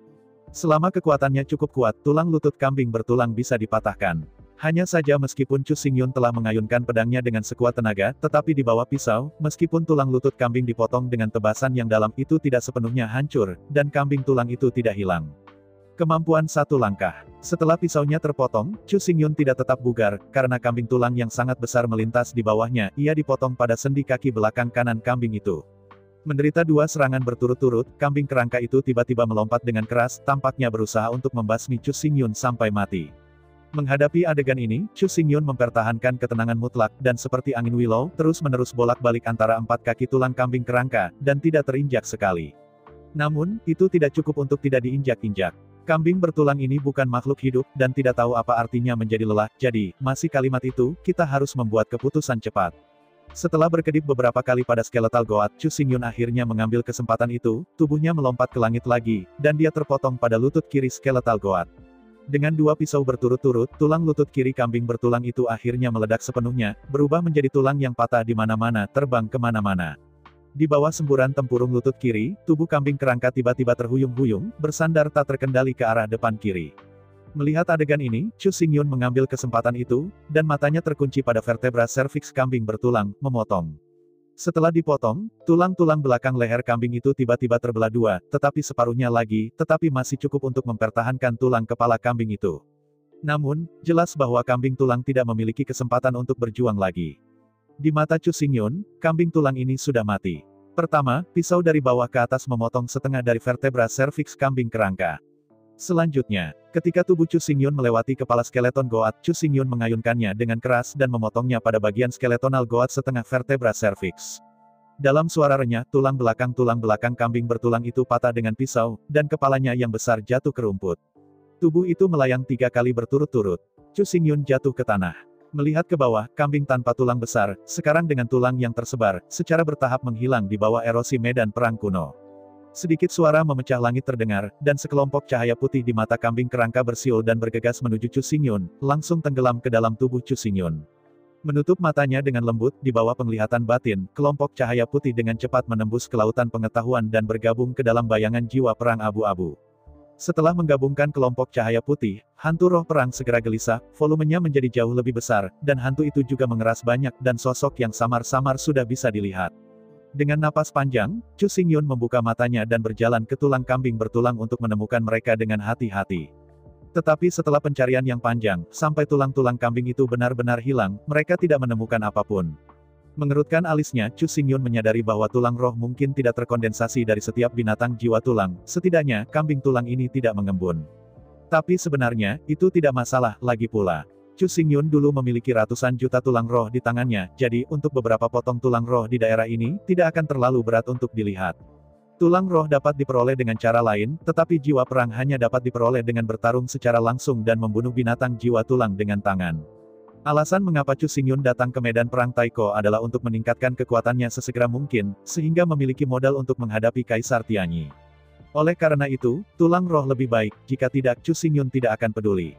Selama kekuatannya cukup kuat, tulang lutut kambing bertulang bisa dipatahkan. Hanya saja meskipun Chu Xingyun telah mengayunkan pedangnya dengan sekuat tenaga, tetapi di bawah pisau, meskipun tulang lutut kambing dipotong dengan tebasan yang dalam, itu tidak sepenuhnya hancur, dan kambing tulang itu tidak hilang. Kemampuan satu langkah. Setelah pisaunya terpotong, Chu Xingyun tidak tetap bugar, karena kambing tulang yang sangat besar melintas di bawahnya, ia dipotong pada sendi kaki belakang kanan kambing itu. Menderita dua serangan berturut-turut, kambing kerangka itu tiba-tiba melompat dengan keras, tampaknya berusaha untuk membasmi Chu Xingyun sampai mati. Menghadapi adegan ini, Chu Xingyun mempertahankan ketenangan mutlak, dan seperti angin willow, terus-menerus bolak-balik antara empat kaki tulang kambing kerangka, dan tidak terinjak sekali. Namun, itu tidak cukup untuk tidak diinjak-injak. Kambing bertulang ini bukan makhluk hidup, dan tidak tahu apa artinya menjadi lelah, jadi, masih kalimat itu, kita harus membuat keputusan cepat. Setelah berkedip beberapa kali pada skeletal goat, Chu Xingyun akhirnya mengambil kesempatan itu, tubuhnya melompat ke langit lagi, dan dia terpotong pada lutut kiri skeletal goat. Dengan dua pisau berturut-turut, tulang lutut kiri kambing bertulang itu akhirnya meledak sepenuhnya, berubah menjadi tulang yang patah di mana-mana, terbang kemana-mana. Di bawah semburan tempurung lutut kiri, tubuh kambing kerangka tiba-tiba terhuyung-huyung, bersandar tak terkendali ke arah depan kiri. Melihat adegan ini, Chu Xingyun mengambil kesempatan itu, dan matanya terkunci pada vertebra serviks kambing bertulang, memotong. Setelah dipotong, tulang-tulang belakang leher kambing itu tiba-tiba terbelah dua, tetapi separuhnya lagi, tetapi masih cukup untuk mempertahankan tulang kepala kambing itu. Namun, jelas bahwa kambing tulang tidak memiliki kesempatan untuk berjuang lagi. Di mata Chu Xingyun, kambing tulang ini sudah mati. Pertama, pisau dari bawah ke atas memotong setengah dari vertebra serviks kambing kerangka. Selanjutnya, ketika tubuh Chu Xingyun melewati kepala skeleton goat, Chu Xingyun mengayunkannya dengan keras dan memotongnya pada bagian skeletonal goat setengah vertebra serviks. Dalam suara renyah, tulang belakang kambing bertulang itu patah dengan pisau, dan kepalanya yang besar jatuh ke rumput. Tubuh itu melayang 3 kali berturut-turut. Chu Xingyun jatuh ke tanah. Melihat ke bawah, kambing tanpa tulang besar, sekarang dengan tulang yang tersebar, secara bertahap menghilang di bawah erosi medan perang kuno. Sedikit suara memecah langit terdengar, dan sekelompok cahaya putih di mata kambing kerangka bersiul dan bergegas menuju Chu Xingyun, langsung tenggelam ke dalam tubuh Chu Xingyun. Menutup matanya dengan lembut, di bawah penglihatan batin, kelompok cahaya putih dengan cepat menembus ke lautan pengetahuan dan bergabung ke dalam bayangan jiwa perang abu-abu. Setelah menggabungkan kelompok cahaya putih, hantu roh perang segera gelisah, volumenya menjadi jauh lebih besar, dan hantu itu juga mengeras banyak, dan sosok yang samar-samar sudah bisa dilihat. Dengan napas panjang, Chu Xingyun membuka matanya dan berjalan ke tulang kambing bertulang untuk menemukan mereka dengan hati-hati. Tetapi setelah pencarian yang panjang, sampai tulang-tulang kambing itu benar-benar hilang, mereka tidak menemukan apapun. Mengerutkan alisnya, Chu Xingyun menyadari bahwa tulang roh mungkin tidak terkondensasi dari setiap binatang jiwa tulang, setidaknya, kambing tulang ini tidak mengembun. Tapi sebenarnya, itu tidak masalah, lagi pula. Chu Xingyun dulu memiliki ratusan juta tulang roh di tangannya, jadi, untuk beberapa potong tulang roh di daerah ini, tidak akan terlalu berat untuk dilihat. Tulang roh dapat diperoleh dengan cara lain, tetapi jiwa perang hanya dapat diperoleh dengan bertarung secara langsung dan membunuh binatang jiwa tulang dengan tangan. Alasan mengapa Chu Xingyun datang ke medan perang Taiko adalah untuk meningkatkan kekuatannya sesegera mungkin, sehingga memiliki modal untuk menghadapi Kaisar Tianyi. Oleh karena itu, tulang roh lebih baik, jika tidak Chu Xingyun tidak akan peduli.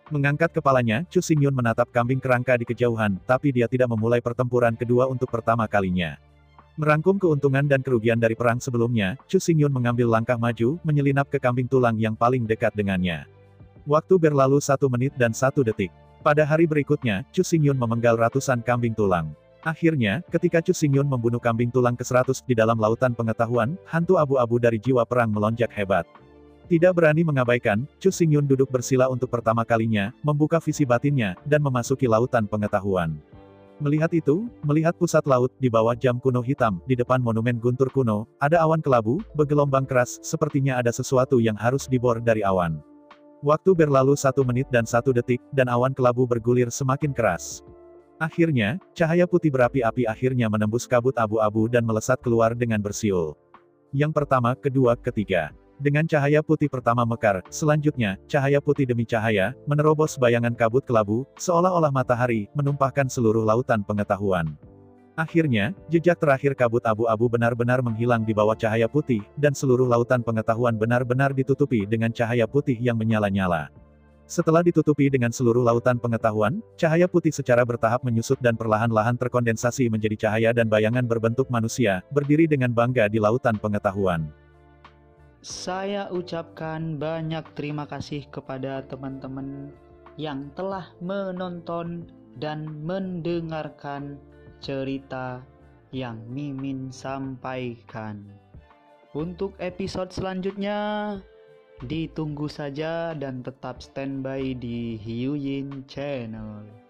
Mengangkat kepalanya, Chu Xingyun menatap kambing kerangka di kejauhan, tapi dia tidak memulai pertempuran kedua untuk pertama kalinya. Merangkum keuntungan dan kerugian dari perang sebelumnya, Chu Xingyun mengambil langkah maju, menyelinap ke kambing tulang yang paling dekat dengannya. Waktu berlalu 1 menit dan 1 detik. Pada hari berikutnya, Chu Xingyun memenggal ratusan kambing tulang. Akhirnya, ketika Chu Xingyun membunuh kambing tulang ke-100 di dalam lautan pengetahuan, hantu abu-abu dari jiwa perang melonjak hebat. Tidak berani mengabaikan, Chu Xingyun duduk bersila untuk pertama kalinya, membuka visi batinnya, dan memasuki lautan pengetahuan. Melihat itu, melihat pusat laut, di bawah jam kuno hitam, di depan monumen guntur kuno, ada awan kelabu, bergelombang keras, sepertinya ada sesuatu yang harus dibor dari awan. Waktu berlalu 1 menit dan 1 detik, dan awan kelabu bergulir semakin keras. Akhirnya, cahaya putih berapi-api akhirnya menembus kabut abu-abu dan melesat keluar dengan bersiul. Yang pertama, kedua, ketiga. Dengan cahaya putih pertama mekar, selanjutnya, cahaya putih demi cahaya, menerobos bayangan kabut kelabu, seolah-olah matahari, menumpahkan seluruh lautan pengetahuan. Akhirnya, jejak terakhir kabut abu-abu benar-benar menghilang di bawah cahaya putih, dan seluruh lautan pengetahuan benar-benar ditutupi dengan cahaya putih yang menyala-nyala. Setelah ditutupi dengan seluruh lautan pengetahuan, cahaya putih secara bertahap menyusut dan perlahan-lahan terkondensasi menjadi cahaya dan bayangan berbentuk manusia, berdiri dengan bangga di lautan pengetahuan. Saya ucapkan banyak terima kasih kepada teman-teman yang telah menonton dan mendengarkan cerita yang Mimin sampaikan. Untuk episode selanjutnya, ditunggu saja dan tetap standby di Hiu Yin Channel.